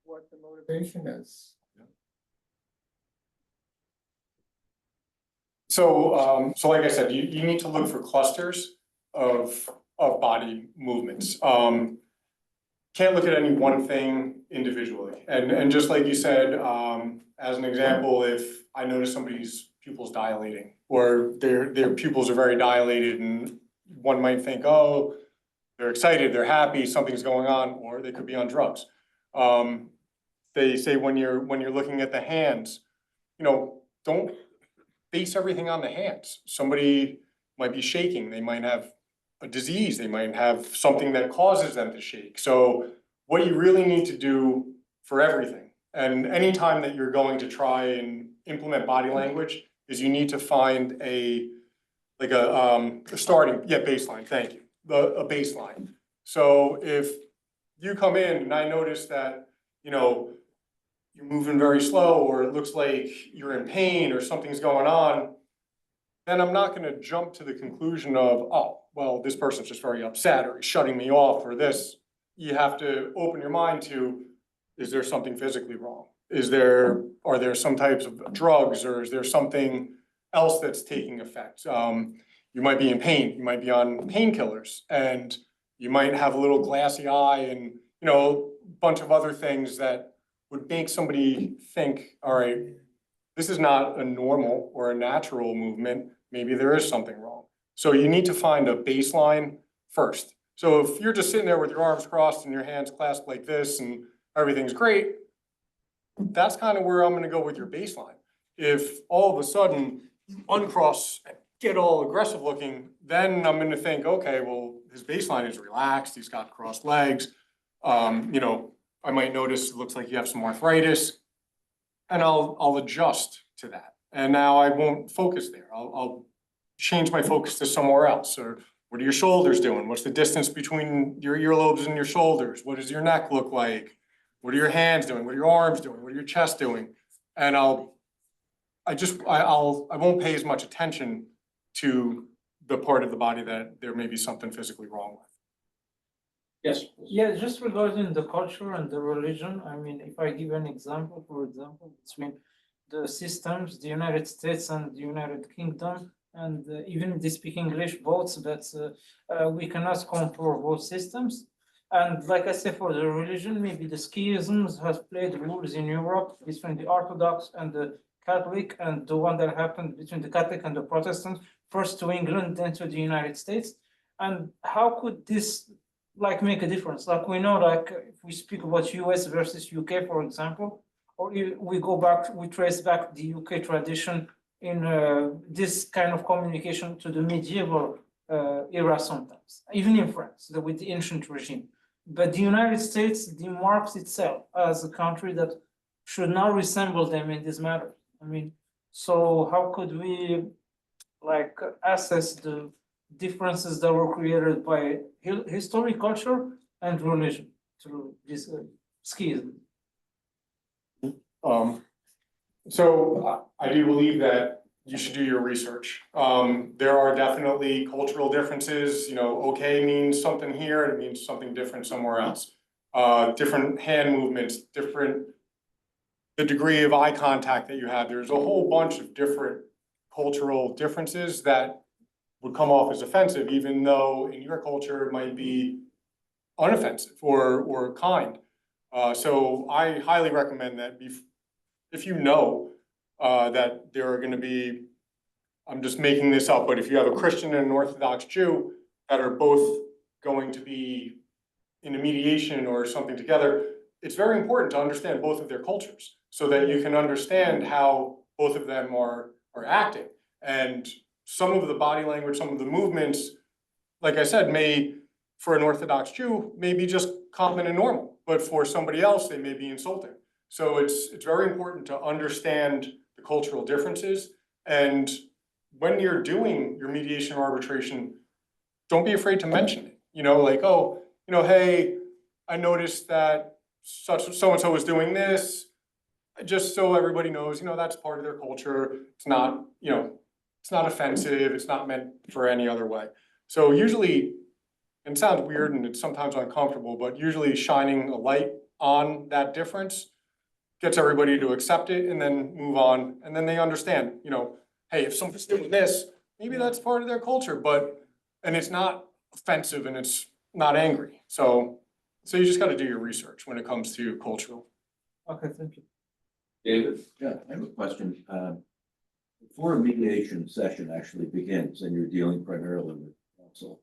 what the motivation is? So like I said, you need to look for clusters of body movements. Can't look at any one thing individually. And just like you said, as an example, if I notice somebody's pupils dilating or their pupils are very dilated and one might think, oh, they're excited, they're happy, something's going on, or they could be on drugs. They say when you're looking at the hands, don't base everything on the hands. Somebody might be shaking, they might have a disease, they might have something that causes them to shake. So what you really need to do for everything, and anytime that you're going to try and implement body language, is you need to find a starting, baseline, thank you, a baseline. So if you come in and I notice that, you're moving very slow, or it looks like you're in pain or something's going on, then I'm not gonna jump to the conclusion of, oh, well, this person's just very upset or he's shutting me off or this. You have to open your mind to, is there something physically wrong? Are there some types of drugs, or is there something else that's taking effect? You might be in pain, you might be on painkillers, and you might have a little glassy eye and, a bunch of other things that would make somebody think, all right, this is not a normal or a natural movement. Maybe there is something wrong. So you need to find a baseline first. So if you're just sitting there with your arms crossed and your hands clasped like this and everything's great, that's kind of where I'm gonna go with your baseline. If all of a sudden you uncross and get all aggressive looking, then I'm gonna think, okay, well, his baseline is relaxed, he's got crossed legs. I might notice it looks like you have some arthritis, and I'll adjust to that. And now I won't focus there. I'll change my focus to somewhere else. Or what are your shoulders doing? What's the distance between your earlobes and your shoulders? What does your neck look like? What are your hands doing? What are your arms doing? What are your chest doing? And I won't pay as much attention to the part of the body that there may be something physically wrong with. Yes. Yeah, just regarding the culture and the religion, I mean, if I give an example, for example, between the systems, the United States and the United Kingdom, and even if they speak English both, but we cannot compare both systems. And like I said, for the religion, maybe the schisms have played roles in Europe between the Orthodox and the Catholic, and the one that happened between the Catholic and the Protestant, first to England, then to the United States. And how could this like make a difference? Like we know, like if we speak about US versus UK, for example, or we go back, we trace back the UK tradition in this kind of communication to the medieval era sometimes, even in France, with the ancient regime. But the United States demarks itself as a country that should not resemble them in this matter. I mean, so how could we like assess the differences that were created by historic culture and religion through this schism? So I do believe that you should do your research. There are definitely cultural differences, okay means something here and it means something different somewhere else. Different hand movements, the degree of eye contact that you have. There's a whole bunch of different cultural differences that would come off as offensive, even though in your culture it might be unoffensive or kind. So I highly recommend that if you know that there are gonna be, I'm just making this up, but if you have a Christian and an Orthodox Jew that are both going to be in a mediation or something together, it's very important to understand both of their cultures so that you can understand how both of them are acting. And some of the body language, some of the movements, like I said, for an Orthodox Jew, may be just common and normal, but for somebody else, they may be insulting. So it's very important to understand the cultural differences. And when you're doing your mediation or arbitration, don't be afraid to mention it. Like, oh, hey, I noticed that so-and-so is doing this. Just so everybody knows, that's part of their culture. It's not, it's not offensive. It's not meant for any other way. So usually, and it sounds weird and it's sometimes uncomfortable, but usually shining a light on that difference gets everybody to accept it and then move on. And then they understand, hey, if someone's doing this, maybe that's part of their culture, and it's not offensive and it's not angry. So you just got to do your research when it comes to cultural. Okay, thank you. David? Yeah, I have a question. Before a mediation session actually begins and you're dealing primarily with counsel,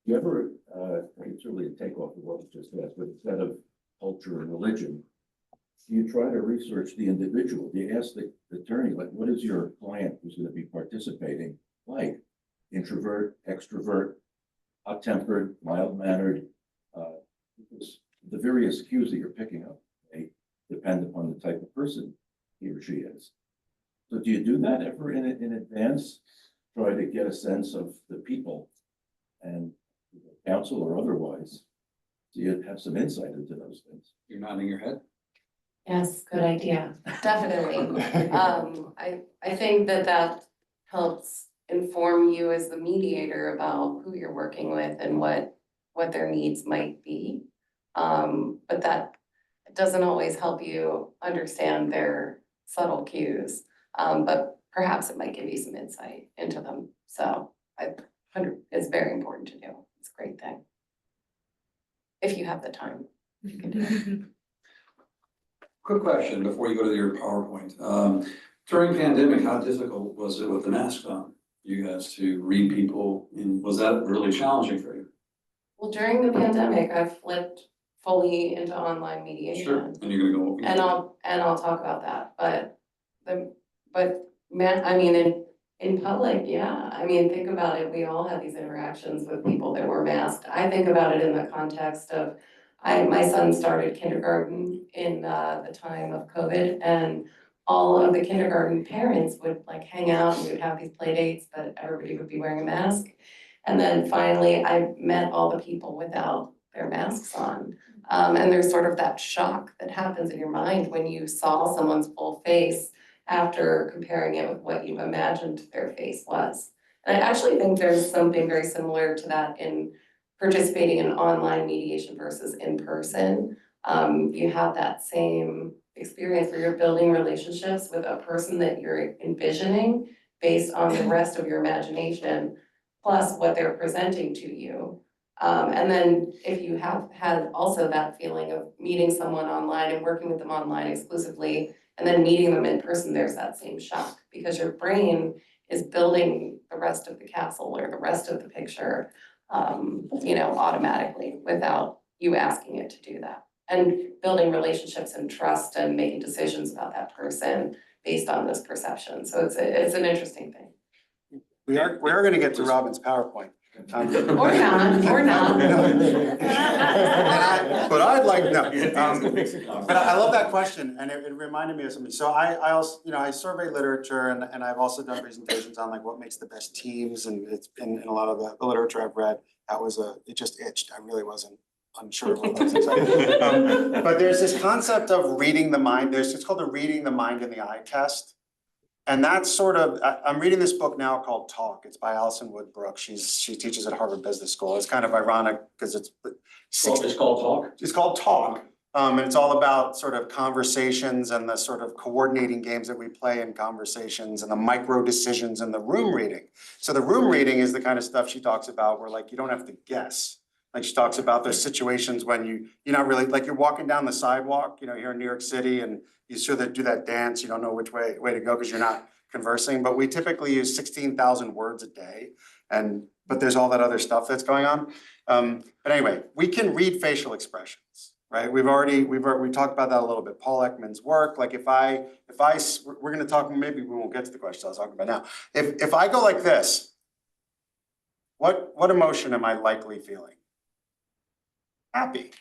do you ever, I think it's really a takeoff of what was just asked, but instead of culture and religion, do you try to research the individual? Do you ask the attorney, like, what is your client who's going to be participating like? Introvert, extrovert, hot-tempered, mild-mannered? Because the various cues that you're picking up may depend upon the type of person he or she is. So do you do that ever in advance? Try to get a sense of the people and counsel or otherwise? Do you have some insight into those things? You're nodding your head? Yes, good idea, definitely. I think that helps inform you as the mediator about who you're working with and what their needs might be. But that doesn't always help you understand their subtle cues, but perhaps it might give you some insight into them. So it's very important to do. It's a great thing. If you have the time, you can do it. Quick question before you go to your PowerPoint. During pandemic, how difficult was it with the mask on? You guys to read people, and was that really challenging for you? Well, during the pandemic, I flipped fully into online mediation. And you're gonna go. And I'll talk about that, I mean, in public, yeah, I mean, think about it, we all had these interactions with people that were masked. I think about it in the context of, my son started kindergarten in the time of COVID, and all of the kindergarten parents would like hang out and we would have these play dates, but everybody would be wearing a mask. And then finally, I met all the people without their masks on. And there's sort of that shock that happens in your mind when you saw someone's full face after comparing it with what you imagined their face was. And I actually think there's something very similar to that in participating in online mediation versus in person. You have that same experience where you're building relationships with a person that you're envisioning based on the rest of your imagination, plus what they're presenting to you. And then if you have had also that feeling of meeting someone online and working with them online exclusively, and then meeting them in person, there's that same shock because your brain is building the rest of the castle or the rest of the picture, automatically without you asking it to do that. And building relationships and trust and making decisions about that person based on this perception. So it's an interesting thing. We are gonna get to Robin's PowerPoint. Or not. But I'd like, no, but I love that question, and it reminded me of something. So I also, I survey literature and I've also done presentations on like what makes the best teams, and it's in a lot of the literature I've read, it just itched. I really wasn't unsure of what those things are. But there's this concept of reading the mind. It's called the reading the mind in the eye test. And that's sort of, I'm reading this book now called Talk. It's by Alison Wood Brooks. She teaches at Harvard Business School. It's kind of ironic because it's called Talk? It's called Talk. And it's all about sort of conversations and the sort of coordinating games that we play in conversations and the micro decisions and the room reading. So the room reading is the kind of stuff she talks about where like you don't have to guess. Like she talks about those situations when you're not really, like you're walking down the sidewalk, here in New York City, and you sort of do that dance, you don't know which way to go because you're not conversing, but we typically use 16,000 words a day. But there's all that other stuff that's going on. But anyway, we can read facial expressions, right? We talked about that a little bit. Paul Ekman's work, like we're gonna talk, maybe we won't get to the question I was talking about now. If I go like this, what emotion am I likely feeling? Happy,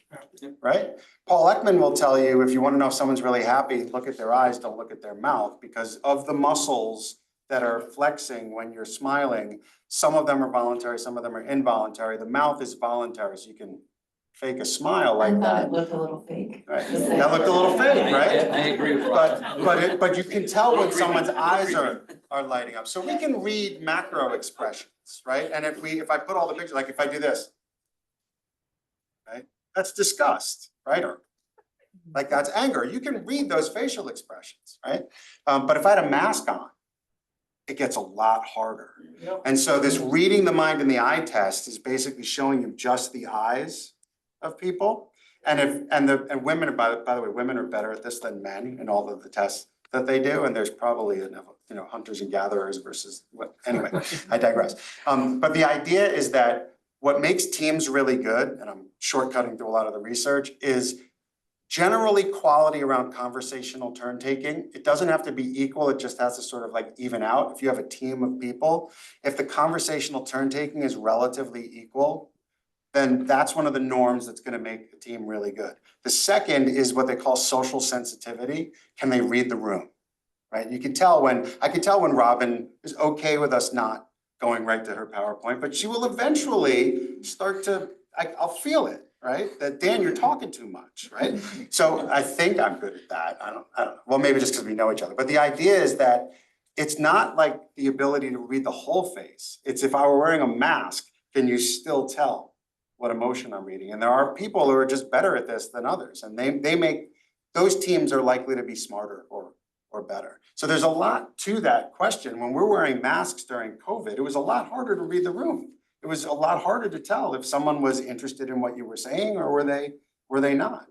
right? Paul Ekman will tell you, if you want to know if someone's really happy, look at their eyes, don't look at their mouth, because of the muscles that are flexing when you're smiling, some of them are voluntary, some of them are involuntary. The mouth is voluntary, so you can fake a smile like I thought that. it looked a little fake. Right. That looked a little fake, right? I agree with Rob. But you can tell when someone's eyes are lighting up. So we can read macro expressions, right? And if I put all the pictures, like if I do this, right? That's disgust, right? Or like that's anger. You can read those facial expressions, right? But if I had a mask on, it gets a lot harder. Yep. And so this reading the mind in the eye test is basically showing you just the eyes of people. And women are, by the way, women are better at this than men in all of the tests that they do. And there's probably enough, hunters and gatherers versus what, anyway, I digress. But the idea is that what makes teams really good, and I'm shortcutting through a lot of the research, is generally quality around conversational turn taking. It doesn't have to be equal, it just has to sort of like even out. If you have a team of people, if the conversational turn taking is relatively equal, then that's one of the norms that's going to make a team really good. The second is what they call social sensitivity. Can they read the room, right? I can tell when Robin is okay with us not going right to her PowerPoint, but she will eventually start to, I'll feel it, right? That Dan, you're talking too much, right? So I think I'm good at that. I don't know. Well, maybe just because we know each other. But the idea is that it's not like the ability to read the whole face. It's if I were wearing a mask, can you still tell what emotion I'm reading? And there are people who are just better at this than others. And they make, those teams are likely to be smarter or better. So there's a lot to that question. When we're wearing masks during COVID, it was a lot harder to read the room. It was a lot harder to tell if someone was interested in what you were saying or were they not.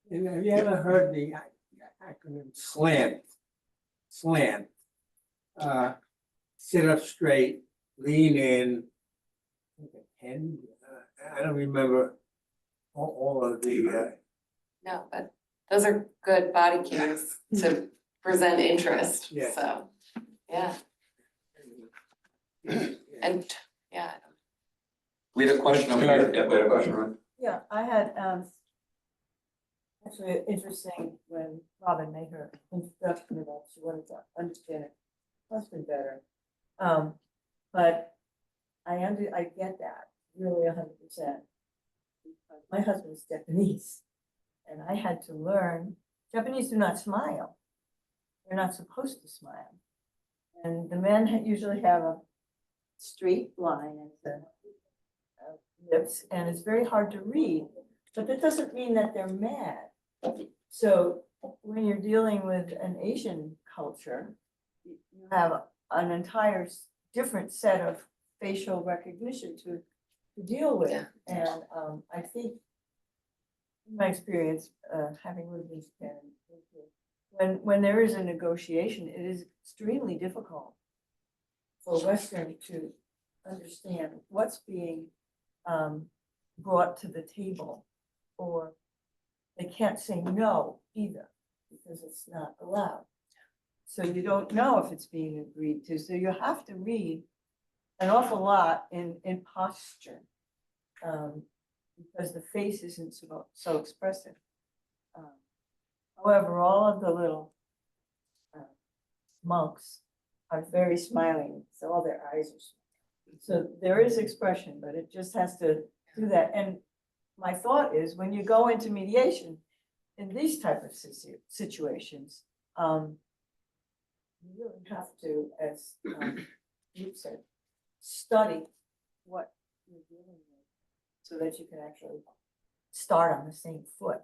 And have you ever heard the acronym SLANT? SLANT. Sit up straight, lean in, and I don't remember all of the. No, but those are good body cues to present interest, Yeah. so, yeah. And, yeah. We had a question over here. Yeah, we had a question, right? Yeah, I had, Actually, interesting when Robin made her introduction about she wanted to understand it question better. But I get that really 100%. My husband's Japanese, and I had to learn, Japanese do not smile. They're not supposed to smile. And the men usually have a straight line at the lips, and it's very hard to read, but that doesn't mean that they're mad. So when you're dealing with an Asian culture, you have an entire different set of facial recognition to deal with. And I think, in my experience, having lived in Japan, when there is a negotiation, it is extremely difficult for Western to understand what's being brought to the table, or they can't say no either because it's not allowed. So you don't know if it's being agreed to. So you have to read an awful lot in posture because the face isn't so expressive. However, all of the little monks are very smiling, so all their eyes are smiling. So there is expression, but it just has to do that. And my thought is, when you go into mediation in these type of situations, you really have to, as you said, study what you're dealing with so that you can actually start on the same foot.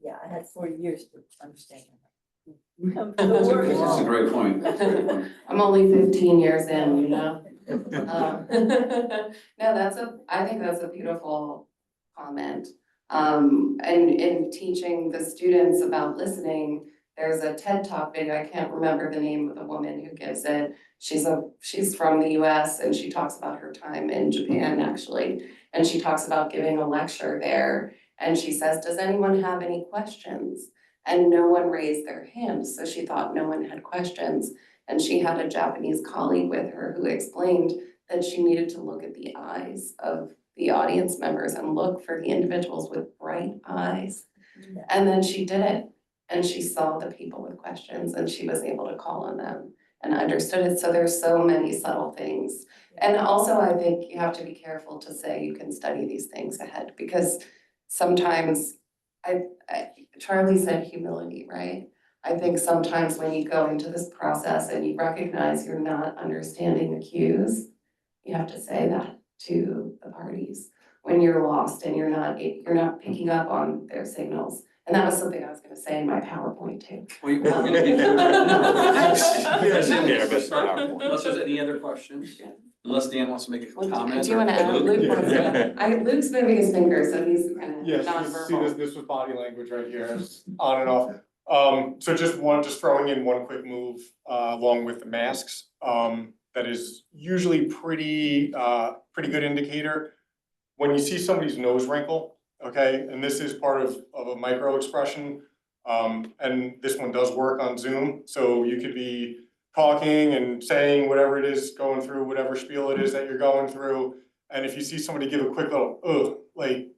Yeah, I had 40 years to understand that. That's a great point. That's a great point. I'm only 15 years in, you know? No, I think that's a beautiful comment. And in teaching the students about listening, there's a TED Talk video, I can't remember the name of the woman who gives it. She's from the US and she talks about her time in Japan actually. And she talks about giving a lecture there. And she says, does anyone have any questions? And no one raised their hands. So she thought no one had questions. And she had a Japanese colleague with her who explained that she needed to look at the eyes of the audience members and look for the individuals with bright eyes. And then she did it. And she saw the people with questions and she was able to call on them and understood it. So there's so many subtle things. And also I think you have to be careful to say you can study these things ahead, because sometimes Charlie said humility, right? I think sometimes when you go into this process and you recognize you're not understanding the cues, you have to say that to the parties when you're lost and you're not picking up on their signals. And that was something I was gonna say in my PowerPoint too. Unless there's any other questions, unless Dan wants to make a comment. Do you wanna add, Luke wants to, Luke's moving his finger, so he's kind of Yes, see nonverbal. this was body language right here, it's on and off. So just throwing in one quick move, along with the masks, that is usually pretty good indicator. When you see somebody's nose wrinkle, okay, and this is part of a micro expression, and this one does work on Zoom, so you could be talking and saying whatever it is, going through whatever spiel it is that you're going through, and if you see somebody give a quick little, like,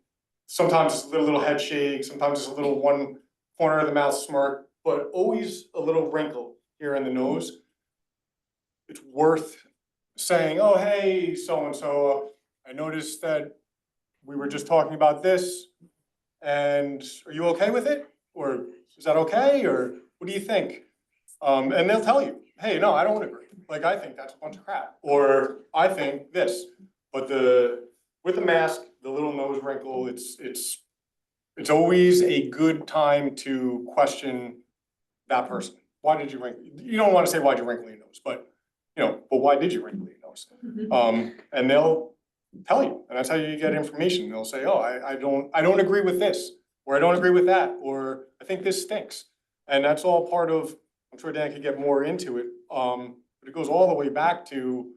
sometimes it's a little head shake, sometimes it's a little one corner of the mouth smirk, but always a little wrinkle here in the nose. It's worth saying, oh, hey, so-and-so, I noticed that we were just talking about this, and are you okay with it? Or is that okay? Or what do you think? And they'll tell you, hey, no, I don't agree. Like, I think that's a bunch of crap. Or I think this. But with the mask, the little nose wrinkle, it's always a good time to question that person. Why did you wrinkle? You don't want to say why'd you wrinkle your nose, but why did you wrinkle your nose? And they'll tell you, and that's how you get information. They'll say, oh, I don't agree with this, or I don't agree with that, or I think this stinks. And that's all part of, I'm sure Dan could get more into it, but it goes all the way back to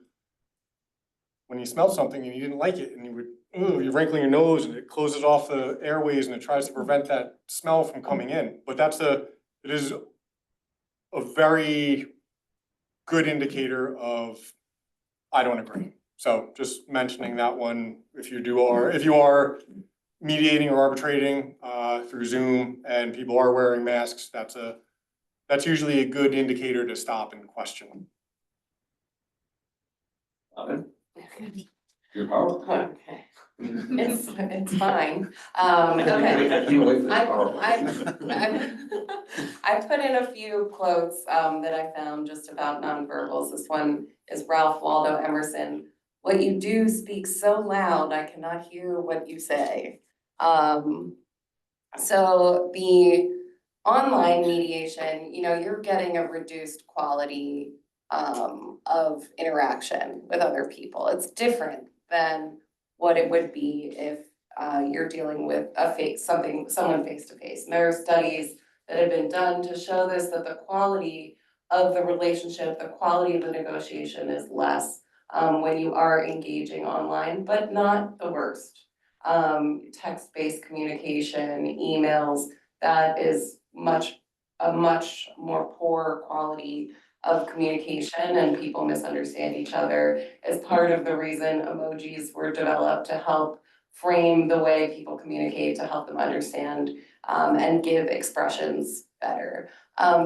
when you smelled something and you didn't like it, and you're wrinkling your nose and it closes off the airways and it tries to prevent that smell from coming in. But it is a very good indicator of, I don't agree. So just mentioning that one, if you are mediating or arbitrating through Zoom and people are wearing masks, that's usually a good indicator to stop and question. Your power. Okay. It's fine. Okay. I can't wait for this I, power. I put in a few quotes that I found just about nonverbals. This one is Ralph Waldo Emerson. What you do speaks so loud, I cannot hear what you say. So the online mediation, you're getting a reduced quality of interaction with other people. It's different than what it would be if you're dealing with someone face to face. And there are studies that have been done to show this, that the quality of the relationship, the quality of the negotiation is less when you are engaging online, but not the worst. Text-based communication, emails, that is a much more poor quality of communication, and people misunderstand each other as part of the reason emojis were developed to help frame the way people communicate, to help them understand and give expressions better.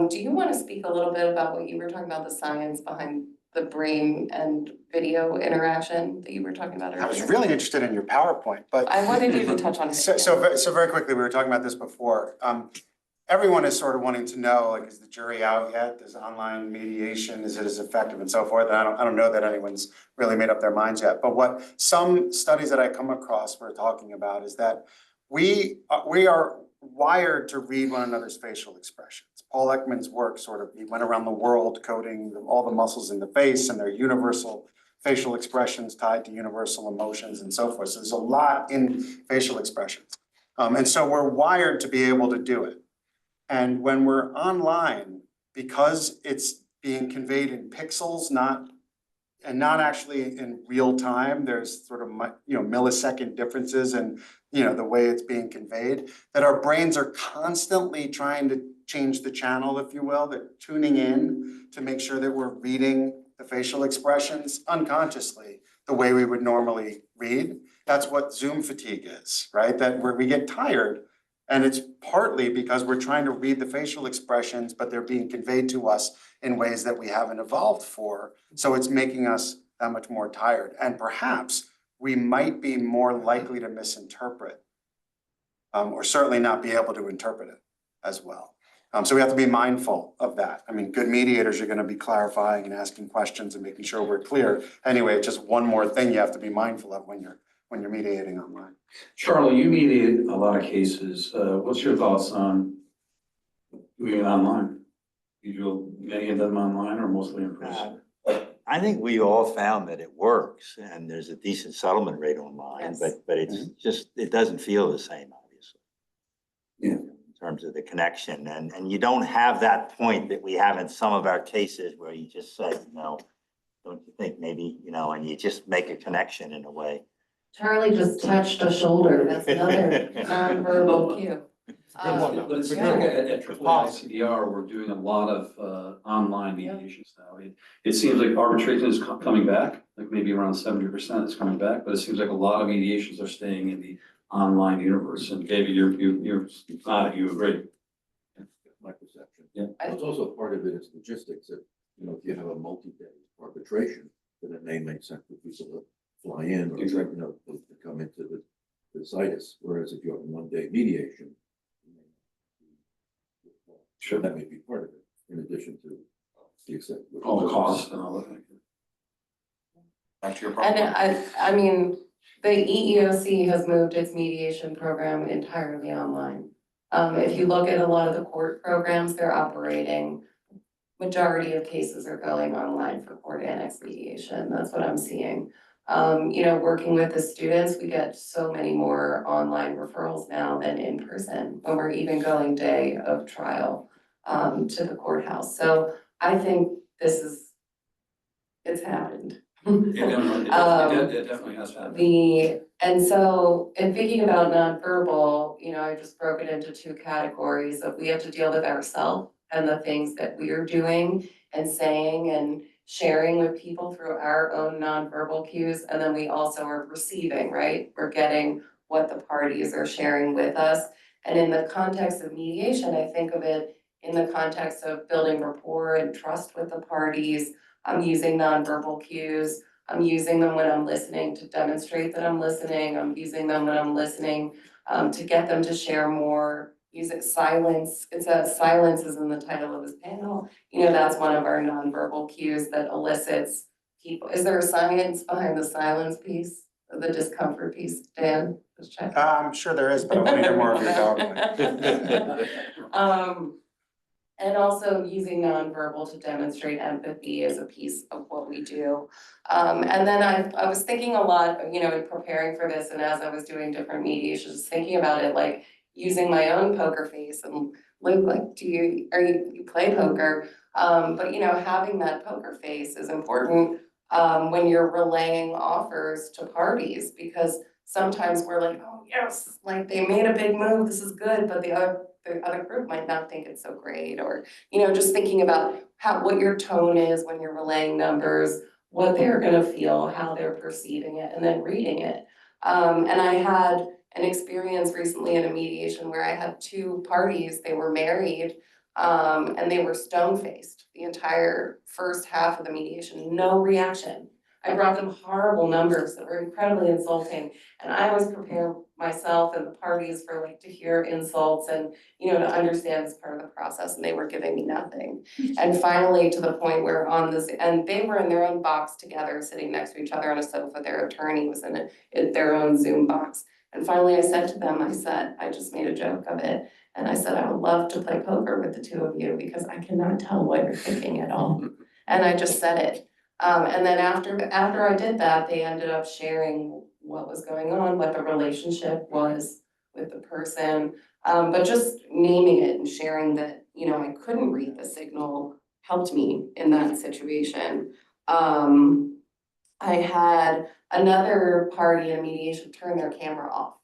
Do you want to speak a little bit about what you were talking about, the science behind the brain and video interaction that you were talking about earlier? I was really interested in your PowerPoint, but. I wanted you to touch on it. So very quickly, we were talking about this before. Everyone is sort of wanting to know, like, is the jury out yet? Is online mediation, is it as effective and so forth? And I don't know that anyone's really made up their minds yet. But what some studies that I come across were talking about is that we are wired to read one another's facial expressions. Paul Ekman's work he went around the world coding all the muscles in the face and their universal facial expressions tied to universal emotions and so forth. So there's a lot in facial expressions. And so we're wired to be able to do it. And when we're online, because it's being conveyed in pixels, not actually in real time, there's sort of millisecond differences in the way it's being conveyed, that our brains are constantly trying to change the channel, if you will. They're tuning in to make sure that we're reading the facial expressions unconsciously the way we would normally read. That's what Zoom fatigue is, right? That where we get tired. And it's partly because we're trying to read the facial expressions, but they're being conveyed to us in ways that we haven't evolved for. So it's making us that much more tired. And perhaps we might be more likely to misinterpret, or certainly not be able to interpret it as well. So we have to be mindful of that. I mean, good mediators are going to be clarifying and asking questions and making sure we're clear. Anyway, it's just one more thing you have to be mindful of when you're mediating online. Charlie, you mediate a lot of cases. What's your thoughts on doing it online? You do many of them online or mostly in person? I think we all found that it works and there's a decent settlement rate online, Yes. but it's just, it doesn't feel the same, obviously. Yeah. In terms of the connection, and you don't have that point that we have in some of our cases where you just say, don't you think maybe, and you just make a connection in a way. Charlie just touched a shoulder, that's another nonverbal cue. But it seems like at ICDR, we're doing a lot of online mediations now. It seems like arbitration is coming back, like maybe around 70% is coming back, but it seems like a lot of mediations are staying in the online universe. And David, you're not, you agree? My perception. Yeah. It's also part of it is logistics. That, if you have a multi-day arbitration, then it may make sense for people to fly in or Exactly. to come into the situs. Whereas if you have a one-day mediation, Sure. that may be part of it, in addition to the extent. All the costs and all that. Back to your problem. And I mean, the EEOC has moved its mediation program entirely online. If you look at a lot of the court programs, they're operating, majority of cases are going online for court annex mediation. That's what I'm seeing. Working with the students, we get so many more online referrals now than in person when we're even going day of trial to the courthouse. So I think it's happened. It definitely has happened. And so in thinking about nonverbal, I just broke it into two categories of we have to deal with ourselves and the things that we are doing and saying and sharing with people through our own nonverbal cues. And then we also are receiving, right? We're getting what the parties are sharing with us. And in the context of mediation, I think of it in the context of building rapport and trust with the parties. I'm using nonverbal cues. I'm using them when I'm listening to demonstrate that I'm listening. I'm using them when I'm listening to get them to share more. Using silence, it says silence is in the title of this panel. You know, that's one of our nonverbal cues that elicits people. Is there a science behind the silence piece, the discomfort piece, Dan? Just check. I'm sure there is, but I want to hear more of your dog. And also using nonverbal to demonstrate empathy is a piece of what we do. And then I was thinking a lot, you know, in preparing for this and as I was doing different mediations, thinking about it, like using my own poker face and like, you play poker? But you know, having that poker face is important when you're relaying offers to parties, because sometimes we're like, oh yes, like they made a big move, this is good, but the other group might not think it's so great, or, you know, just thinking about what your tone is when you're relaying numbers, what they're gonna feel, how they're perceiving it, and then reading it. And I had an experience recently in a mediation where I had two parties, they were married, and they were stone-faced the entire first half of the mediation, no reaction. I brought them horrible numbers that were incredibly insulting, and I always prepare myself and the parties for like to hear insults and, you know, to understand as part of the process, and they were giving me nothing. And finally, to the point where on this, and they were in their own box together, sitting next to each other on a sofa, their attorney was in their own Zoom box. And finally I said to them, I just made a joke of it. And I said, I would love to play poker with the two of you because I cannot tell what you're thinking at all. And I just said it. And then after I did that, they ended up sharing what was going on, what the relationship was with the person. But just naming it and sharing that, you know, I couldn't read the signal helped me in that situation. I had another party in mediation turn their camera off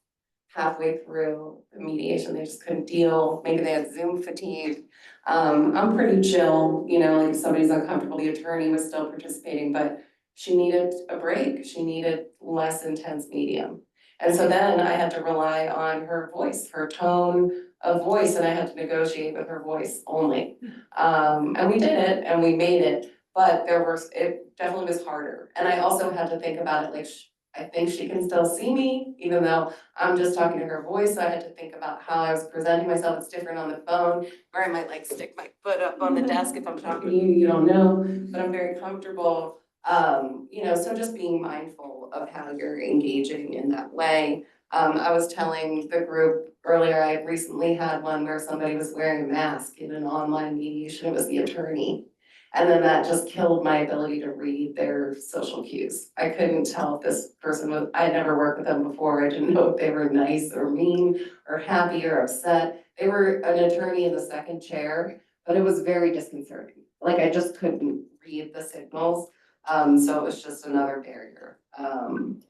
halfway through the mediation. They just couldn't deal, maybe they had Zoom fatigue. I'm pretty chill, you know, like if somebody's uncomfortable, the attorney was still participating, but she needed a break. She needed less intense medium. And so then I had to rely on her voice, her tone of voice, and I had to negotiate with her voice only. And we did it and we made it, but it definitely was harder. And I also had to think about it like, I think she can still see me, even though I'm just talking to her voice. So I had to think about how I was presenting myself. It's different on the phone, where I might like stick my foot up on the desk if I'm talking to you, you don't know, but I'm very comfortable. You know, so just being mindful of how you're engaging in that way. I was telling the group earlier, I recently had one where somebody was wearing a mask in an online mediation. It was the attorney. And then that just killed my ability to read their social cues. I couldn't tell if this person was, I had never worked with them before. I didn't know if they were nice or mean or happy or upset. They were an attorney in the second chair, but it was very disconcerting. Like I just couldn't read the signals. So it was just another barrier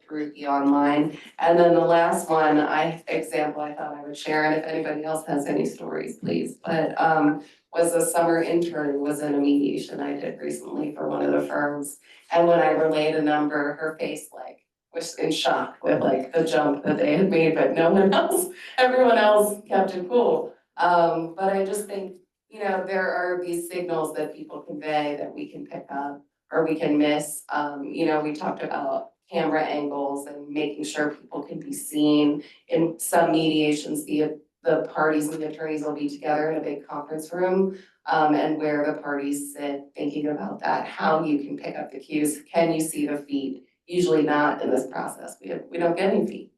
through the online. And then the last one, example I thought I would share, and if anybody else has any stories, please, but was a summer intern was in a mediation I did recently for one of the firms. And when I relayed a number, her face like was in shock with like the jump that they had made, but no one else, everyone else kept it cool. But I just think, you know, there are these signals that people convey that we can pick up or we can miss. You know, we talked about camera angles and making sure people can be seen. In some mediations, the parties and the attorneys will be together in a big conference room, and where the parties sit, thinking about that, how you can pick up the cues. Can you see the feet? Usually not in this process. We don't get any feet.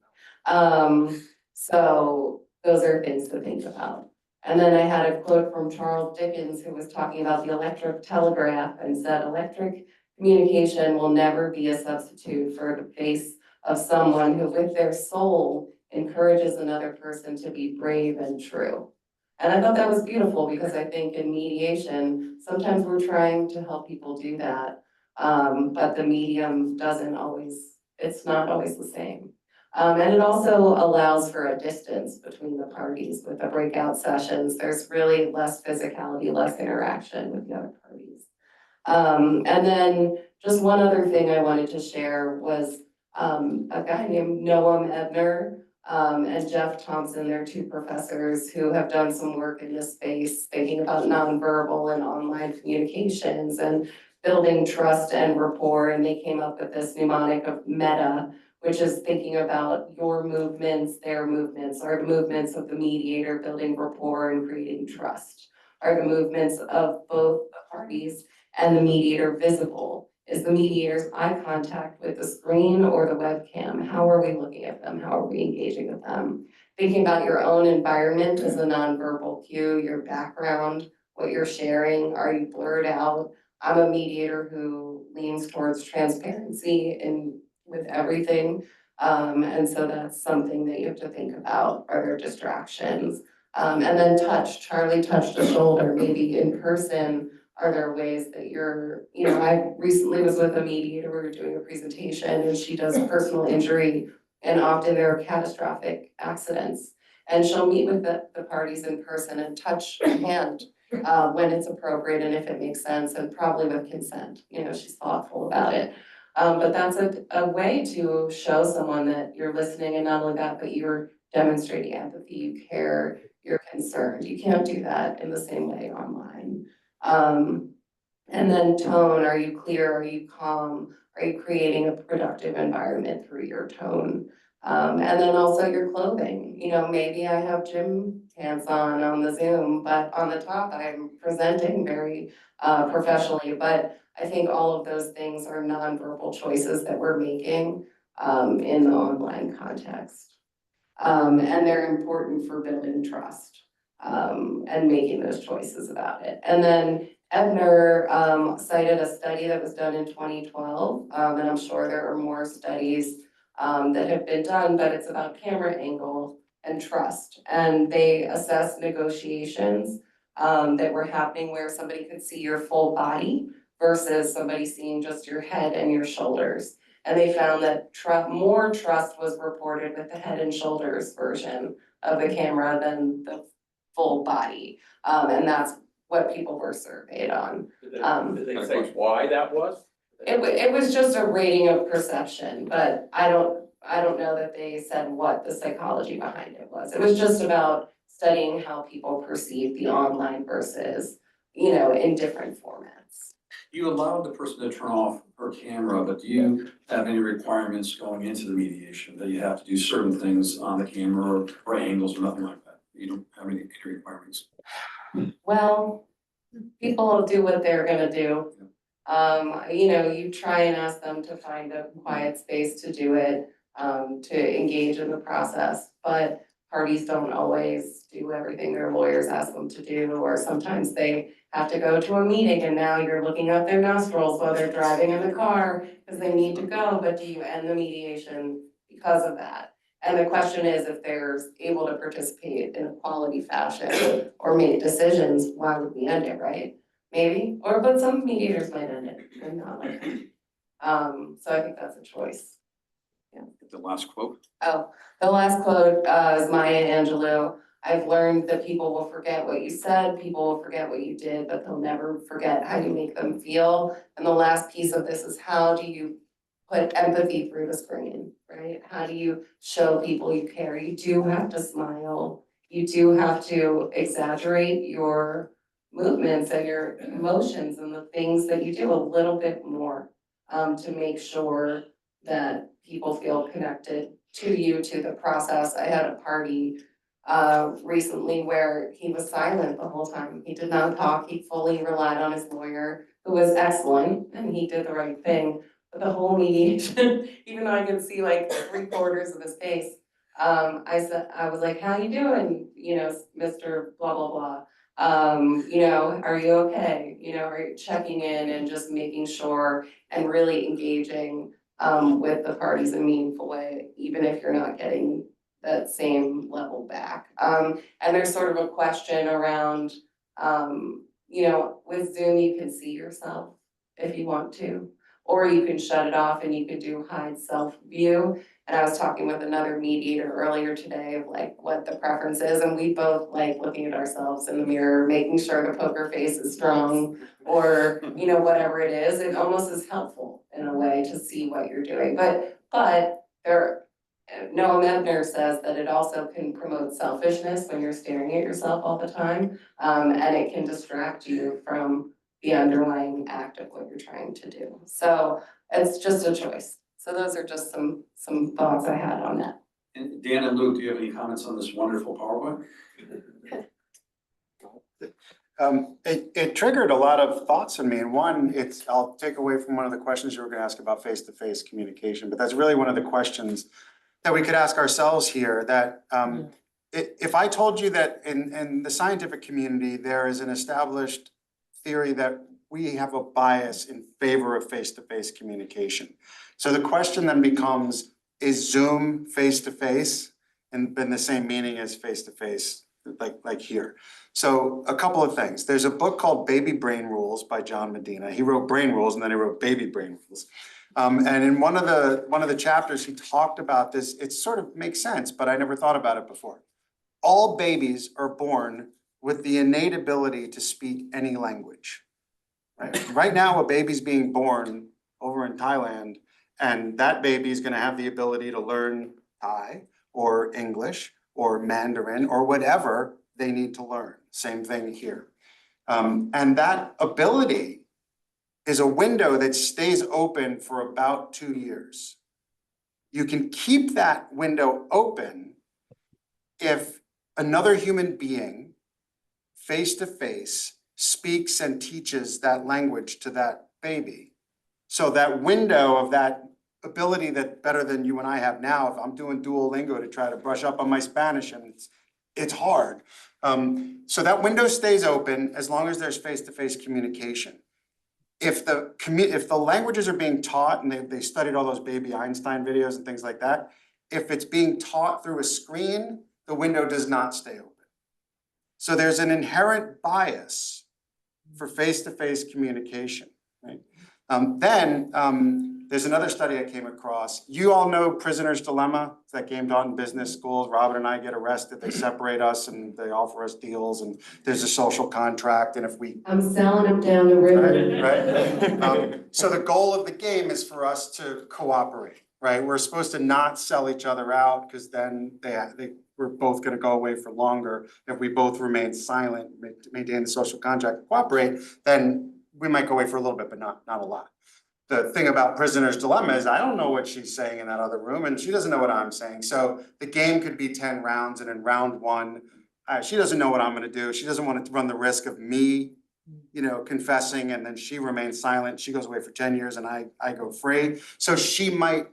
So those are things to think about. And then I had a quote from Charles Dickens, who was talking about the electric telegraph and said, electric communication will never be a substitute for the face of someone who with their soul encourages another person to be brave and true. And I thought that was beautiful because I think in mediation, sometimes we're trying to help people do that. But the medium it's not always the same. And it also allows for a distance between the parties with the breakout sessions. There's really less physicality, less interaction with the other parties. And then just one other thing I wanted to share was a guy named Noam Ebner. and Jeff Thompson, they're two professors who have done some work in this space, thinking about nonverbal and online communications and building trust and rapport, and they came up with this mnemonic of meta, which is thinking about your movements, their movements, are the movements of the mediator building rapport and creating trust? Are the movements of both the parties and the mediator visible? Is the mediator's eye contact with the screen or the webcam? How are we looking at them? How are we engaging with them? Thinking about your own environment as a nonverbal cue, your background, what you're sharing, are you blurred out? I'm a mediator who leans towards transparency in with everything. And so that's something that you have to think about. Are there distractions? And then touch, Charlie touched a shoulder, maybe in person. Are there ways that I recently was with a mediator, we were doing a presentation and she does personal injury and often there are catastrophic accidents. And she'll meet with the parties in person and touch a hand when it's appropriate and if it makes sense and probably with consent, she's thoughtful about it. But that's a way to show someone that you're listening and not only that, but you're demonstrating empathy, you care, you're concerned. You can't do that in the same way online. And then tone, are you clear? Are you calm? Are you creating a productive environment through your tone? And then also your clothing, maybe I have gym pants on the Zoom, but on the top I'm presenting very professionally. But I think all of those things are nonverbal choices that we're making in the online context. And they're important for building trust and making those choices about it. And then Ebner cited a study that was done in 2012, and I'm sure there are more studies that have been done, but it's about camera angle and trust. And they assessed negotiations that were happening where somebody could see your full body versus somebody seeing just your head and your shoulders. And they found that more trust was reported with the head and shoulders version of the camera than the full body. And that's what people were surveyed on. Did they say why that was? It was just a rating of perception, but I don't know that they said what the psychology behind it was. It was just about studying how people perceive the online versus, in different formats. You allowed the person to turn off her camera, but do you have any requirements going into the mediation that you have to do certain things on the camera or angles or nothing like that? You don't have any requirements? Well, people will do what they're gonna do. You try and ask them to find a quiet space to do it, to engage in the process, but parties don't always do everything their lawyers ask them to do, or sometimes they have to go to a meeting and now you're looking up their nostrils while they're driving in the car because they need to go, but do you end the mediation because of that? And the question is, if they're able to participate in a quality fashion or make decisions, why would we end it, right? Maybe, but some mediators might end it and not like that. So I think that's a choice. The last quote. Oh, the last quote is Maya Angelou. I've learned that people will forget what you said, people will forget what you did, but they'll never forget how you make them feel. And the last piece of this is, how do you put empathy through the screen, right? How do you show people you care? You do have to smile. You do have to exaggerate your movements and your emotions and the things that you do a little bit more to make sure that people feel connected to you, to the process. I had a party recently where he was silent the whole time. He did not talk. He fully relied on his lawyer, who was excellent, and he did the right thing. But the whole mediation, even though I could see like 3/4 of his face, I was like, "How you doing? Mr. Blah blah blah. Are you okay? Are you checking in and just making sure and really engaging with the parties in a meaningful way, even if you're not getting that same level back." And there's sort of a question around, with Zoom, you can see yourself if you want to, or you can shut it off and you can do hide self view. And I was talking with another mediator earlier today of like what the preference is, and we both like looking at ourselves in the mirror, making sure the poker face is strong, or whatever it is. It almost is helpful in a way to see what you're doing. But there, Noah Mebner says that it also can promote selfishness when you're staring at yourself all the time. And it can distract you from the underlying act of what you're trying to do. So it's just a choice. So those are just some thoughts I had on that. And Dan and Luke, do you have any comments on this wonderful PowerPoint? It triggered a lot of thoughts in me, and one, I'll take away from one of the questions you were gonna ask about face-to-face communication, but that's really one of the questions that we could ask ourselves here, that if I told you that in the scientific community, there is an established theory that we have a bias in favor of face-to-face communication. So the question then becomes, is Zoom face-to-face and been the same meaning as face-to-face, like here? So a couple of things. There's a book called Baby Brain Rules by John Medina. He wrote Brain Rules and then he wrote Baby Brain Rules. And in one of the chapters, he talked about this. It sort of makes sense, but I never thought about it before. All babies are born with the innate ability to speak any language. Right now, a baby's being born over in Thailand, and that baby is gonna have the ability to learn Thai or English or Mandarin or whatever they need to learn. Same thing here. And that ability is a window that stays open for about 2 years. You can keep that window open if another human being, face-to-face, speaks and teaches that language to that baby. So that window of that ability that better than you and I have now, if I'm doing Duolingo to try to brush up on my Spanish, and it's hard. So that window stays open as long as there's face-to-face communication. If the languages are being taught, and they studied all those baby Einstein videos and things like that, if it's being taught through a screen, the window does not stay open. So there's an inherent bias for face-to-face communication, right? There's another study I came across. You all know Prisoner's Dilemma, it's that game taught in business schools. Robin and I get arrested, they separate us and they offer us deals, and there's a social contract, and if we I'm selling them down the river. right? So the goal of the game is for us to cooperate, right? We're supposed to not sell each other out, because then we're both gonna go away for longer. If we both remain silent, maintain the social contract, cooperate, then we might go away for a little bit, but not a lot. The thing about Prisoner's Dilemma is I don't know what she's saying in that other room, and she doesn't know what I'm saying. So the game could be 10 rounds, and in round 1, she doesn't know what I'm gonna do. She doesn't want to run the risk of me, confessing, and then she remains silent. She goes away for 10 years and I go free. So she might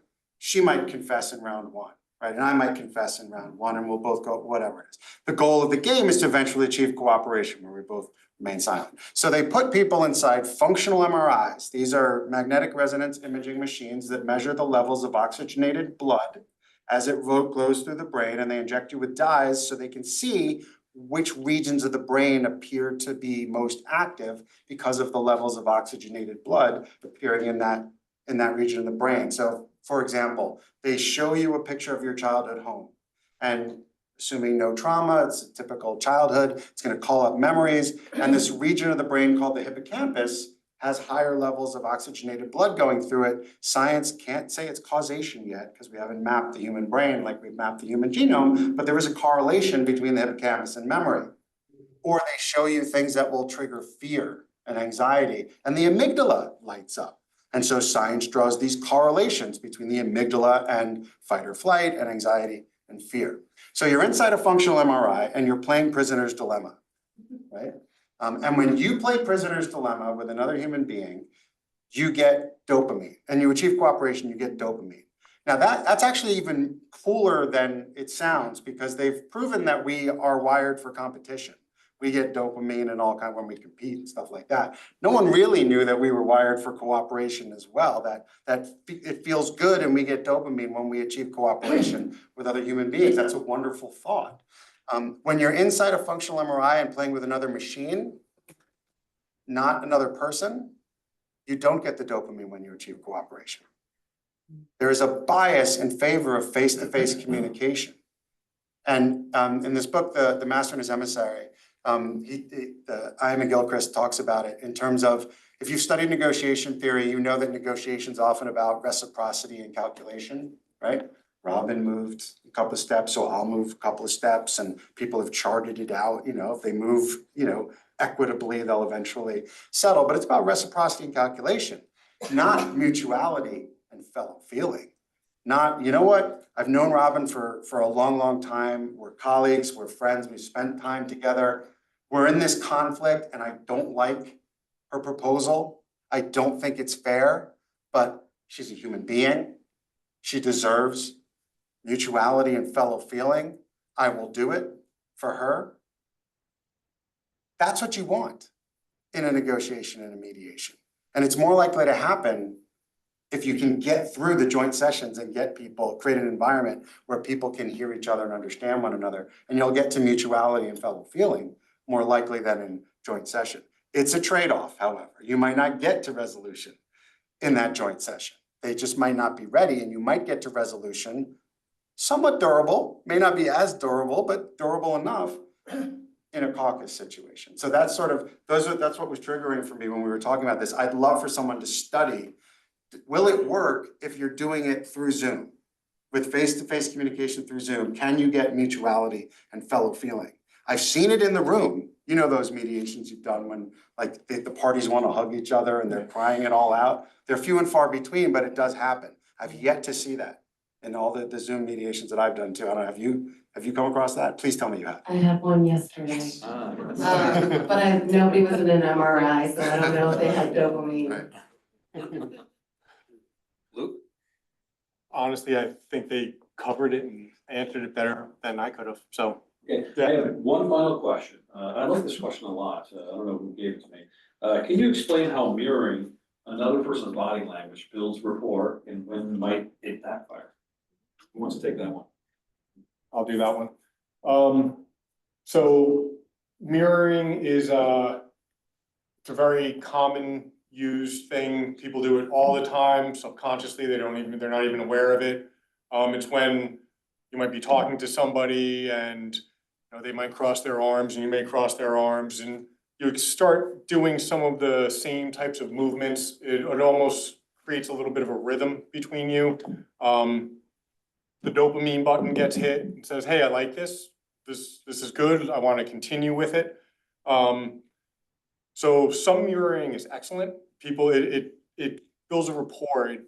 confess in round 1, right? And I might confess in round 1, and we'll both go, whatever it is. The goal of the game is to eventually achieve cooperation where we both remain silent. So they put people inside functional MRIs. These are magnetic resonance imaging machines that measure the levels of oxygenated blood as it goes through the brain, and they inject you with dyes so they can see which regions of the brain appear to be most active because of the levels of oxygenated blood appearing in that region of the brain. So for example, they show you a picture of your child at home, and assuming no trauma, it's a typical childhood, it's gonna call up memories, and this region of the brain called the hippocampus has higher levels of oxygenated blood going through it. Science can't say it's causation yet, because we haven't mapped the human brain like we've mapped the human genome, but there is a correlation between the hippocampus and memory. Or they show you things that will trigger fear and anxiety, and the amygdala lights up. And so science draws these correlations between the amygdala and fight or flight and anxiety and fear. So you're inside a functional MRI and you're playing Prisoner's Dilemma, right? And when you play Prisoner's Dilemma with another human being, you get dopamine, and you achieve cooperation, you get dopamine. Now that's actually even cooler than it sounds, because they've proven that we are wired for competition. We get dopamine and all kind when we compete and stuff like that. No one really knew that we were wired for cooperation as well, that it feels good and we get dopamine when we achieve cooperation with other human beings. That's a wonderful thought. When you're inside a functional MRI and playing with another machine, not another person, you don't get the dopamine when you achieve cooperation. There is a bias in favor of face-to-face communication. And in this book, The Master and His Emissary, Ian Gilchrist talks about it in terms of, if you've studied negotiation theory, you know that negotiation is often about reciprocity and calculation, right? Robin moved a couple of steps, so I'll move a couple of steps, and people have charted it out, if they move, equitably, they'll eventually settle, but it's about reciprocity and calculation, not mutuality and fellow feeling. Not, you know what, I've known Robin for a long, long time, we're colleagues, we're friends, we've spent time together, we're in this conflict, and I don't like her proposal, I don't think it's fair, but she's a human being, she deserves mutuality and fellow feeling, I will do it for her. That's what you want in a negotiation and a mediation. And it's more likely to happen if you can get through the joint sessions and create an environment where people can hear each other and understand one another. And you'll get to mutuality and fellow feeling more likely than in joint session. It's a trade-off, however. You might not get to resolution in that joint session. They just might not be ready, and you might get to resolution somewhat durable, may not be as durable, but durable enough in a caucus situation. So that's that's what was triggering for me when we were talking about this. I'd love for someone to study, will it work if you're doing it through Zoom? With face-to-face communication through Zoom, can you get mutuality and fellow feeling? I've seen it in the room. You know those mediations you've done when like the parties want to hug each other and they're crying it all out. They're few and far between, but it does happen. I've yet to see that in all the Zoom mediations that I've done too. I don't know, have you come across that? Please tell me you have. I had one yesterday. But nobody was in an MRI, so I don't know if they had dopamine. Luke? Honestly, I think they covered it and answered it better than I could have, so. Okay, I have one final question. I like this question a lot. I don't know who gave it to me. Can you explain how mirroring another person's body language builds rapport, and when might it backfire? Who wants to take that one? I'll do that one. So mirroring is it's a very common used thing. People do it all the time, subconsciously, they're not even aware of it. It's when you might be talking to somebody and they might cross their arms and you may cross their arms, and you start doing some of the same types of movements. It almost creates a little bit of a rhythm between you. The dopamine button gets hit and says, hey, I like this. This is good. I want to continue with it. So some mirroring is excellent. It builds a rapport. It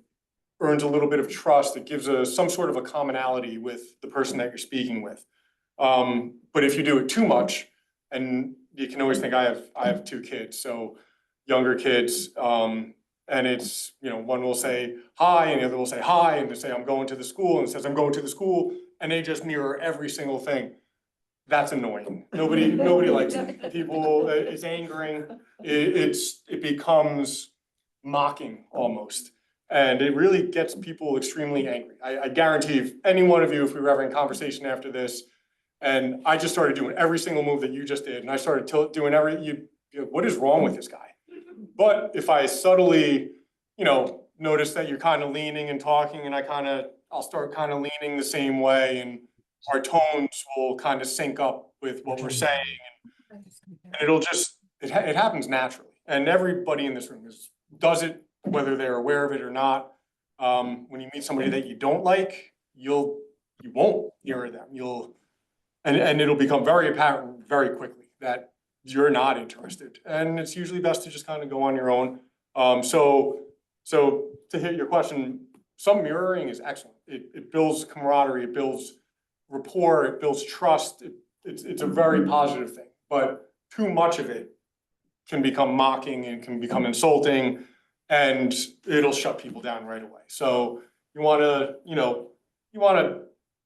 earns a little bit of trust. It gives some sort of a commonality with the person that you're speaking with. But if you do it too much, and you can always think, I have two kids, so younger kids, and it's, one will say hi and the other will say hi, and they say I'm going to the school, and it says I'm going to the school, and they just mirror every single thing. That's annoying. Nobody likes it. People, it's angering. It becomes mocking almost. And it really gets people extremely angry. I guarantee if any one of you, if we were ever in conversation after this, and I just started doing every single move that you just did, and I started doing what is wrong with this guy? But if I subtly, notice that you're kind of leaning and talking, and I'll start kind of leaning the same way, and our tones will kind of sync up with what we're saying, and it'll just, it happens naturally. And everybody in this room does it, whether they're aware of it or not. When you meet somebody that you don't like, you won't mirror them. And it'll become very apparent very quickly that you're not interested. And it's usually best to just kind of go on your own. So to hit your question, some mirroring is excellent. It builds camaraderie, it builds rapport, it builds trust. It's a very positive thing, but too much of it can become mocking and can become insulting, and it'll shut people down right away. So you wanna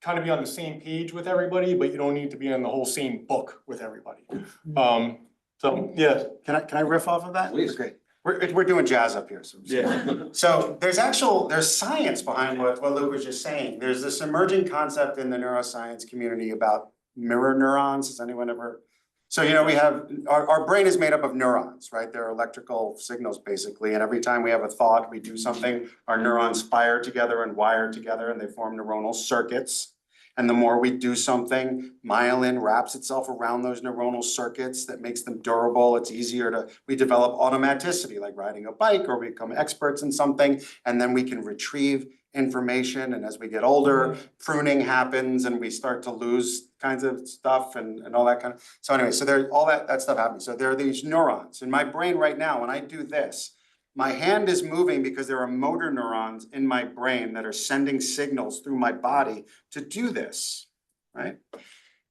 kind of be on the same page with everybody, but you don't need to be on the whole same book with everybody. So yeah. Can I riff off of that? Please. Great. We're doing jazz up here. So there's science behind what Luke was just saying. There's this emerging concept in the neuroscience community about mirror neurons. Has anyone ever? So, we have, our brain is made up of neurons, right? They're electrical signals basically. And every time we have a thought, we do something, our neurons fire together and wire together and they form neuronal circuits. And the more we do something, myelin wraps itself around those neuronal circuits that makes them durable. It's easier we develop automaticity, like riding a bike, or we become experts in something, and then we can retrieve information, and as we get older, pruning happens and we start to lose kinds of stuff and all that kind of. So anyway, so there, all that stuff happens. So there are these neurons in my brain right now. When I do this, my hand is moving because there are motor neurons in my brain that are sending signals through my body to do this, right?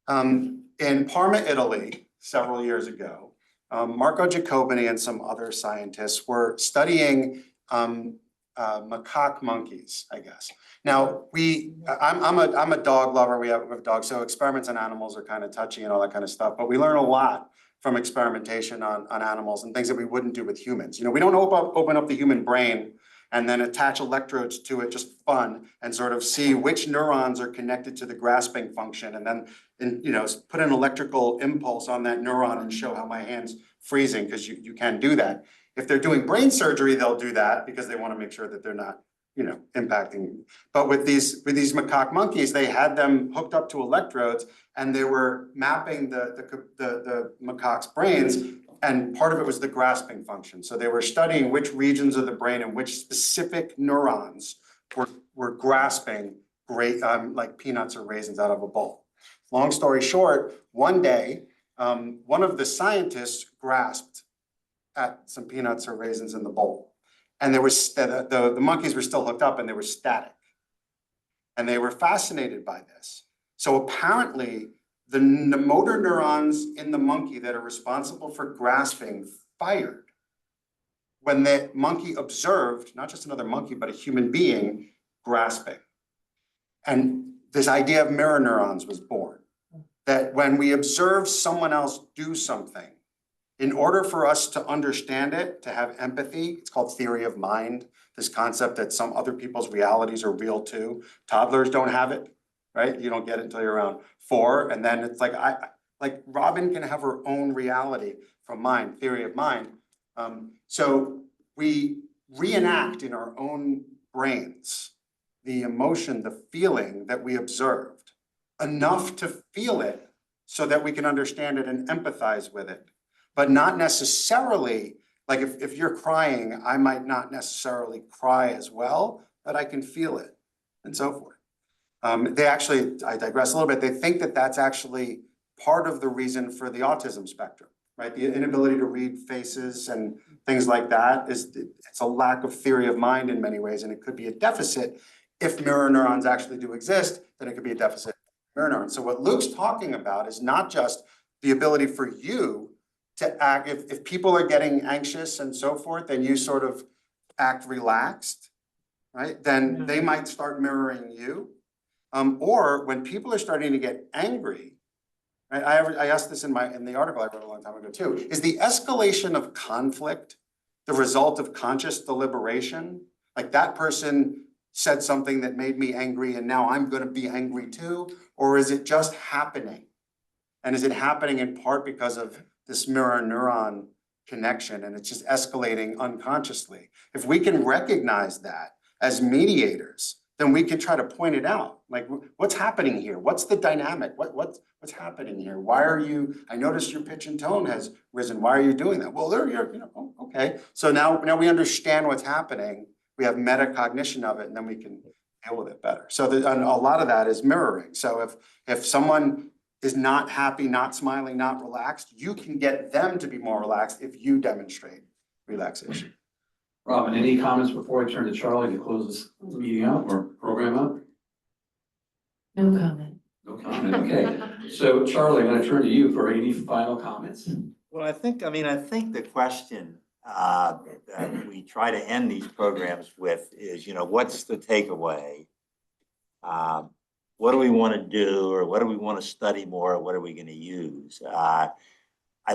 In Parma, Italy, several years ago, Marco Jacobini and some other scientists were studying macaque monkeys, I guess. Now, I'm a dog lover, we have dogs, so experiments on animals are kind of touchy and all that kind of stuff, but we learn a lot from experimentation on animals and things that we wouldn't do with humans. You know, we don't open up the human brain and then attach electrodes to it, just fun, and sort of see which neurons are connected to the grasping function, and then, you know, put an electrical impulse on that neuron and show how my hand's freezing, because you can do that. If they're doing brain surgery, they'll do that because they want to make sure that they're not, you know, impacting. But with these macaque monkeys, they had them hooked up to electrodes and they were mapping the macaque's brains, and part of it was the grasping function. So they were studying which regions of the brain and which specific neurons were grasping like peanuts or raisins out of a bowl. Long story short, one day, one of the scientists grasped at some peanuts or raisins in the bowl. And there was, the monkeys were still hooked up and they were static. And they were fascinated by this. So apparently the motor neurons in the monkey that are responsible for grasping fired when the monkey observed, not just another monkey, but a human being grasping. And this idea of mirror neurons was born. That when we observe someone else do something, in order for us to understand it, to have empathy, it's called theory of mind, this concept that some other people's realities are real too. Toddlers don't have it, right? You don't get it until you're around 4. And then it's like, like Robin can have her own reality from mind, theory of mind. So we reenact in our own brains the emotion, the feeling that we observed, enough to feel it so that we can understand it and empathize with it. But not necessarily, like if you're crying, I might not necessarily cry as well, but I can feel it and so forth. They actually, I digress a little bit, they think that that's actually part of the reason for the autism spectrum, right? The inability to read faces and things like that it's a lack of theory of mind in many ways, and it could be a deficit. If mirror neurons actually do exist, then it could be a deficit of mirror neurons. So what Luke's talking about is not just the ability for you to act, if people are getting anxious and so forth, then you sort of act relaxed, right? Then they might start mirroring you. Or when people are starting to get angry, right? I asked this in the article I wrote a long time ago too, is the escalation of conflict the result of conscious deliberation? Like that person said something that made me angry and now I'm gonna be angry too? Or is it just happening? And is it happening in part because of this mirror neuron connection and it's just escalating unconsciously? If we can recognize that as mediators, then we can try to point it out. Like, what's happening here? What's the dynamic? What's happening here? Why are you, I noticed your pitch and tone has risen. Why are you doing that? Well, you're, you know, oh, okay. So now we understand what's happening. We have metacognition of it, and then we can deal with it better. So and a lot of that is mirroring. So if someone is not happy, not smiling, not relaxed, you can get them to be more relaxed if you demonstrate relaxation. Robin, any comments before I turn to Charlie to close this meeting out or program out? No comment. No comment, okay. So Charlie, I'm gonna turn to you for any final comments. Well, I think the question that we try to end these programs with is, you know, what's the takeaway? What do we want to do, or what do we want to study more, or what are we going to use? I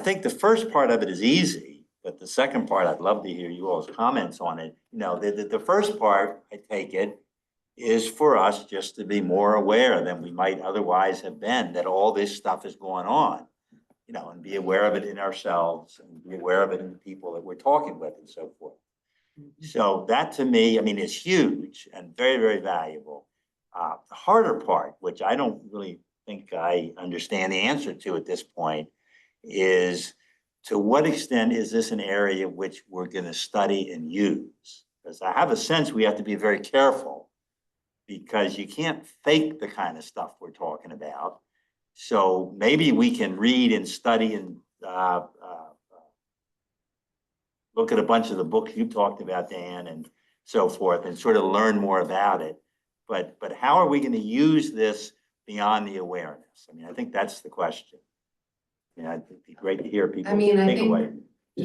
think the first part of it is easy, but the second part, I'd love to hear you all's comments on it. You know, the first part, I take it, is for us just to be more aware than we might otherwise have been that all this stuff is going on, you know, and be aware of it in ourselves and be aware of it in the people that we're talking with and so forth. So that to me, I mean, is huge and very, very valuable. The harder part, which I don't really think I understand the answer to at this point, is to what extent is this an area which we're going to study and use? Because I have a sense we have to be very careful because you can't fake the kind of stuff we're talking about. So maybe we can read and study and look at a bunch of the books you talked about, Dan, and so forth, and sort of learn more about it. But how are we going to use this beyond the awareness? I mean, I think that's the question. Yeah, it'd be great to hear people I mean, I take think- away.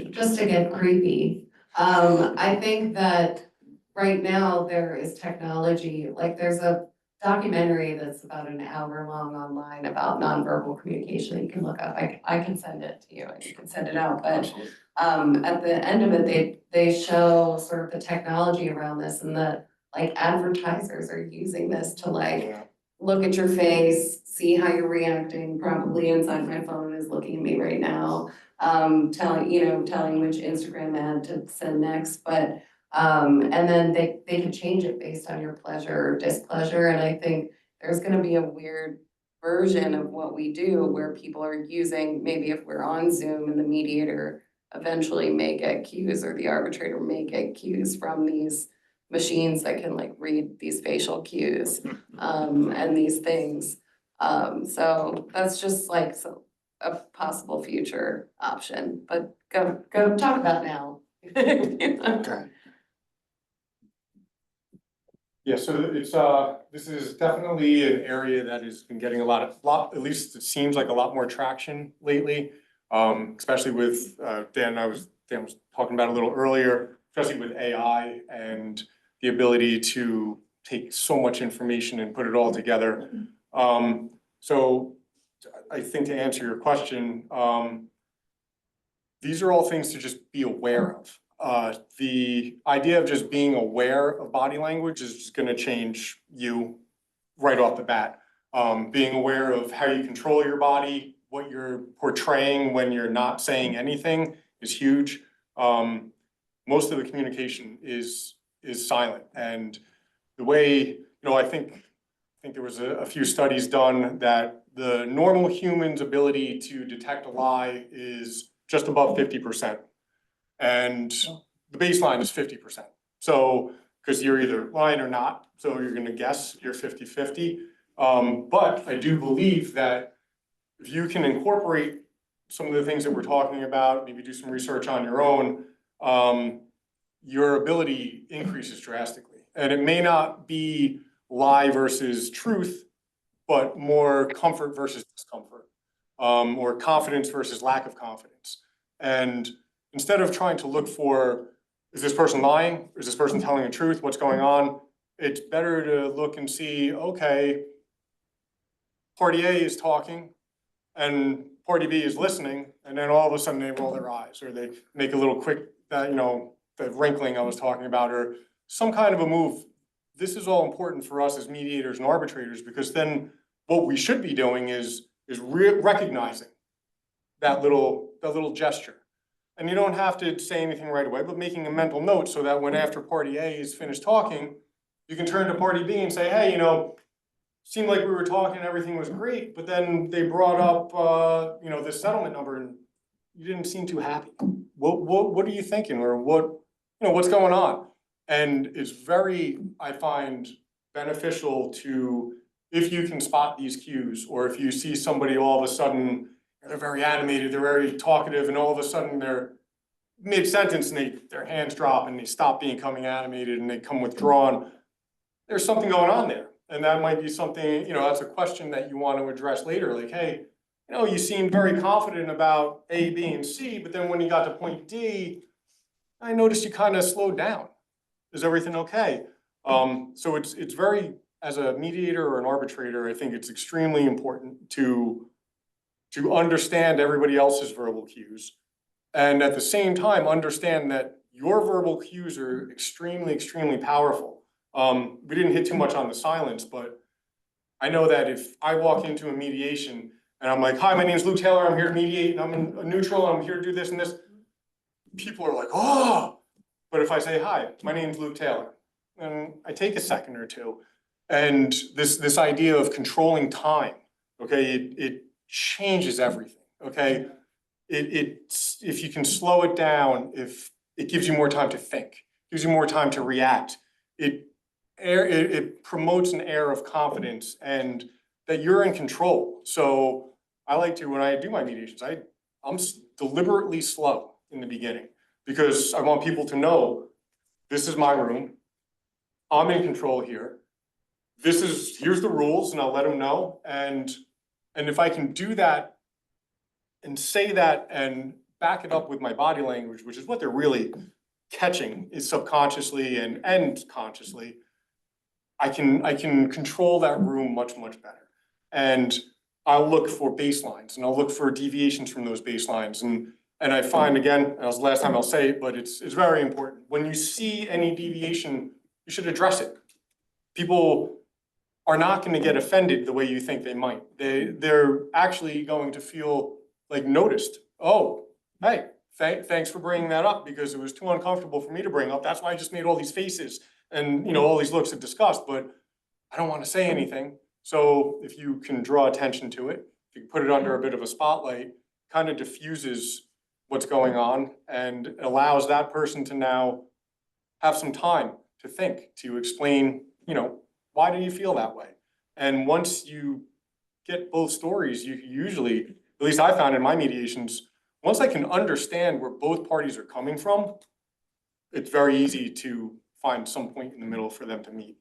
Just to get creepy, I think that right now there is technology, like there's a documentary that's about an hour long online about nonverbal communication. You can look up, I can send it to you and you can send it out, but at the end of it, they show sort of the technology around this and the like advertisers are using this to like look at your face, see how you're reacting, probably inside my phone is looking at me right now. Telling which Instagram ad to send next, but and then they can change it based on your pleasure or displeasure. And I think there's gonna be a weird version of what we do where people are using, maybe if we're on Zoom and the mediator eventually may get cues or the arbitrator may get cues from these machines that can like read these facial cues and these things. So that's just like a possible future option, but go talk about now. Okay. Yeah, so it's, this is definitely an area that has been getting a lot, at least it seems like a lot more traction lately. Especially with, Dan was talking about a little earlier, especially with AI and the ability to take so much information and put it all together. So I think to answer your question, these are all things to just be aware of. The idea of just being aware of body language is just gonna change you right off the bat. Being aware of how you control your body, what you're portraying when you're not saying anything is huge. Most of the communication is silent, and the way, I think there was a few studies done that the normal human's ability to detect a lie is just above 50%. And the baseline is 50%. So, because you're either lying or not, so you're gonna guess you're 50-50. But I do believe that if you can incorporate some of the things that we're talking about, maybe do some research on your own, your ability increases drastically. And it may not be lie versus truth, but more comfort versus discomfort, or confidence versus lack of confidence. And instead of trying to look for, is this person lying? Is this person telling the truth? What's going on? It's better to look and see, okay, party A is talking and party B is listening, and then all of a sudden they roll their eyes or they make a little quick, the wrinkling I was talking about, or some kind of a move. This is all important for us as mediators and arbitrators, because then what we should be doing is recognizing that little gesture. And you don't have to say anything right away, but making a mental note so that when after party A is finished talking, you can turn to party B and say, hey, seemed like we were talking, everything was great, but then they brought up, this settlement number and you didn't seem too happy. What are you thinking? Or what's going on? And it's very, I find, beneficial to, if you can spot these cues, or if you see somebody all of a sudden, they're very animated, they're very talkative, and all of a sudden they're mid-sentence and their hands drop and they stop becoming animated and they come withdrawn. There's something going on there. And that might be something, that's a question that you want to address later. Like, hey, you seemed very confident about A, B, and C, but then when you got to point D, I noticed you kind of slowed down. Is everything okay? So it's very, as a mediator or an arbitrator, I think it's extremely important to understand everybody else's verbal cues. And at the same time, understand that your verbal cues are extremely, extremely powerful. We didn't hit too much on the silence, but I know that if I walk into a mediation and I'm like, hi, my name is Luke Taylor, I'm here to mediate, and I'm a neutral, I'm here to do this and this, people are like, oh. But if I say, hi, my name is Luke Taylor, and I take a second or two, and this idea of controlling time, okay, it changes everything, okay? If you can slow it down, if it gives you more time to think, gives you more time to react, it it promotes an air of confidence and that you're in control. So I like to, when I do my mediations, I'm deliberately slow in the beginning because I want people to know this is my room. I'm in control here. Here's the rules, and I'll let them know. And if I can do that and say that and back it up with my body language, which is what they're really catching is subconsciously and consciously, I can control that room much better. And I'll look for baselines and I'll look for deviations from those baselines. And I find, again, that was the last time I'll say it, but it's very important. When you see any deviation, you should address it. People are not going to get offended the way you think they might. They're actually going to feel like noticed. Oh, hey, thanks for bringing that up because it was too uncomfortable for me to bring up. That's why I just made all these faces and, you know, all these looks of disgust, but I don't want to say anything. So if you can draw attention to it, if you put it under a bit of a spotlight, kind of diffuses what's going on and allows that person to now have some time to think, to explain, you know, why do you feel that way? And once you get both stories, you usually, at least I found in my mediations, once I can understand where both parties are coming from, it's very easy to find some point in the middle for them to meet.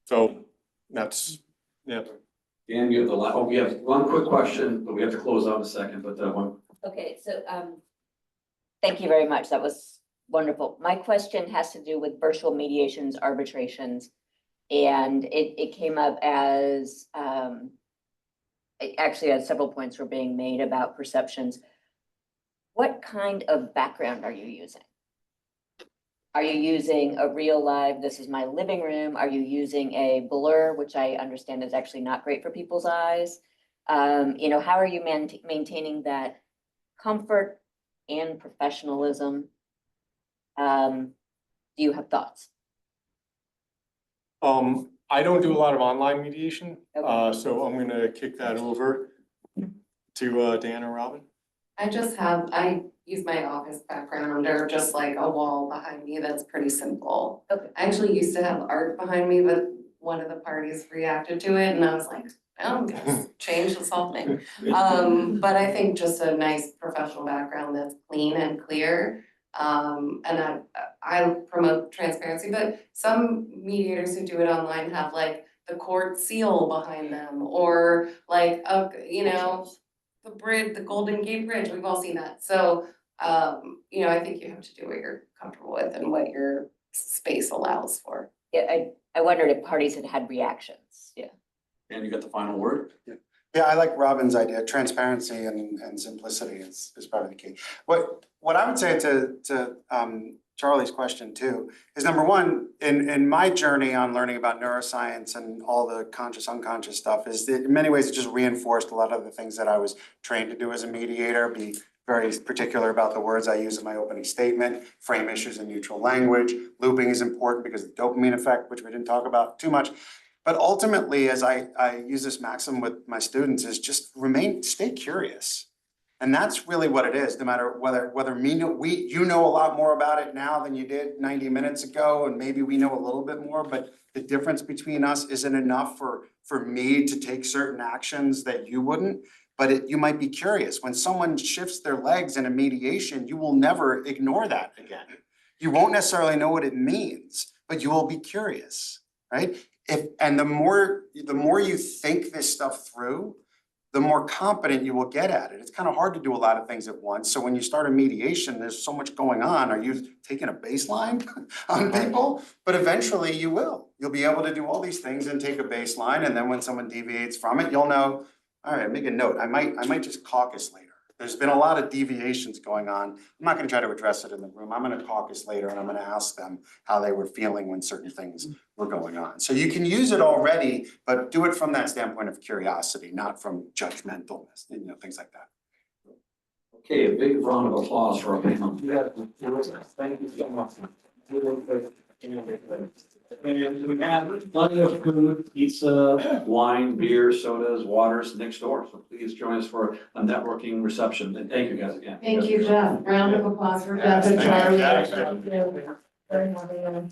So that's, yeah. Dan, you have we have one quick question, but we have to close out in a second, but one. Okay, so, thank you very much. That was wonderful. My question has to do with virtual mediations, arbitrations. And it came up as, actually as several points were being made about perceptions. What kind of background are you using? Are you using a real live, this is my living room? Are you using a blur, which I understand is actually not great for people's eyes? You know, how are you maintaining that comfort and professionalism? Do you have thoughts? I don't do a lot of online mediation, Okay. so I'm gonna kick that over to Dan or Robin. I use my office background or just like a wall behind me that's pretty simple. Okay. I actually used to have art behind me, but one of the parties reacted to it and I was like, oh, let's change this whole thing. But I think just a nice professional background that's clean and clear. And I promote transparency, but some mediators who do it online have like the court seal behind them or like you know, the bridge, the Golden Gate Bridge, we've all seen that. So, you know, I think you have to do what you're comfortable with and what your space allows for. Yeah, I wondered if parties had reactions, yeah. Dan, you got the final word? Yeah, I like Robin's idea. Transparency and simplicity is probably the key. What I would say to Charlie's question too is number one, in my journey on learning about neuroscience and all the conscious, unconscious stuff is that in many ways it just reinforced a lot of the things that I was trained to do as a mediator, be very particular about the words I use in my opening statement, frame issues in neutral language. Looping is important because of the dopamine effect, which we didn't talk about too much. But ultimately, as I use this maxim with my students, is just stay curious. And that's really what it is, no matter whether you know a lot more about it now than you did 90 minutes ago, and maybe we know a little bit more, but the difference between us isn't enough for me to take certain actions that you wouldn't. But you might be curious. When someone shifts their legs in a mediation, you will never ignore that again. You won't necessarily know what it means, but you will be curious, right? And the more you think this stuff through, the more competent you will get at it. It's kind of hard to do a lot of things at once. So when you start a mediation, there's so much going on. Are you taking a baseline on people? But eventually you will. You'll be able to do all these things and take a baseline. And then when someone deviates from it, you'll know, all right, make a note. I might just caucus later. There's been a lot of deviations going on. I'm not going to try to address it in the room. I'm going to caucus later and I'm going to ask them how they were feeling when certain things were going on. So you can use it already, but do it from that standpoint of curiosity, not from judgmentalness, you know, things like that. Okay, a big round of applause for our panel. Thank you so much. And we have plenty of food, pizza, wine, beer, sodas, waters next door. So please join us for a networking reception. And thank you guys again. Thank you, Jeff. Round of applause for Jeff and Yes, thank you. Charlie. Thank you.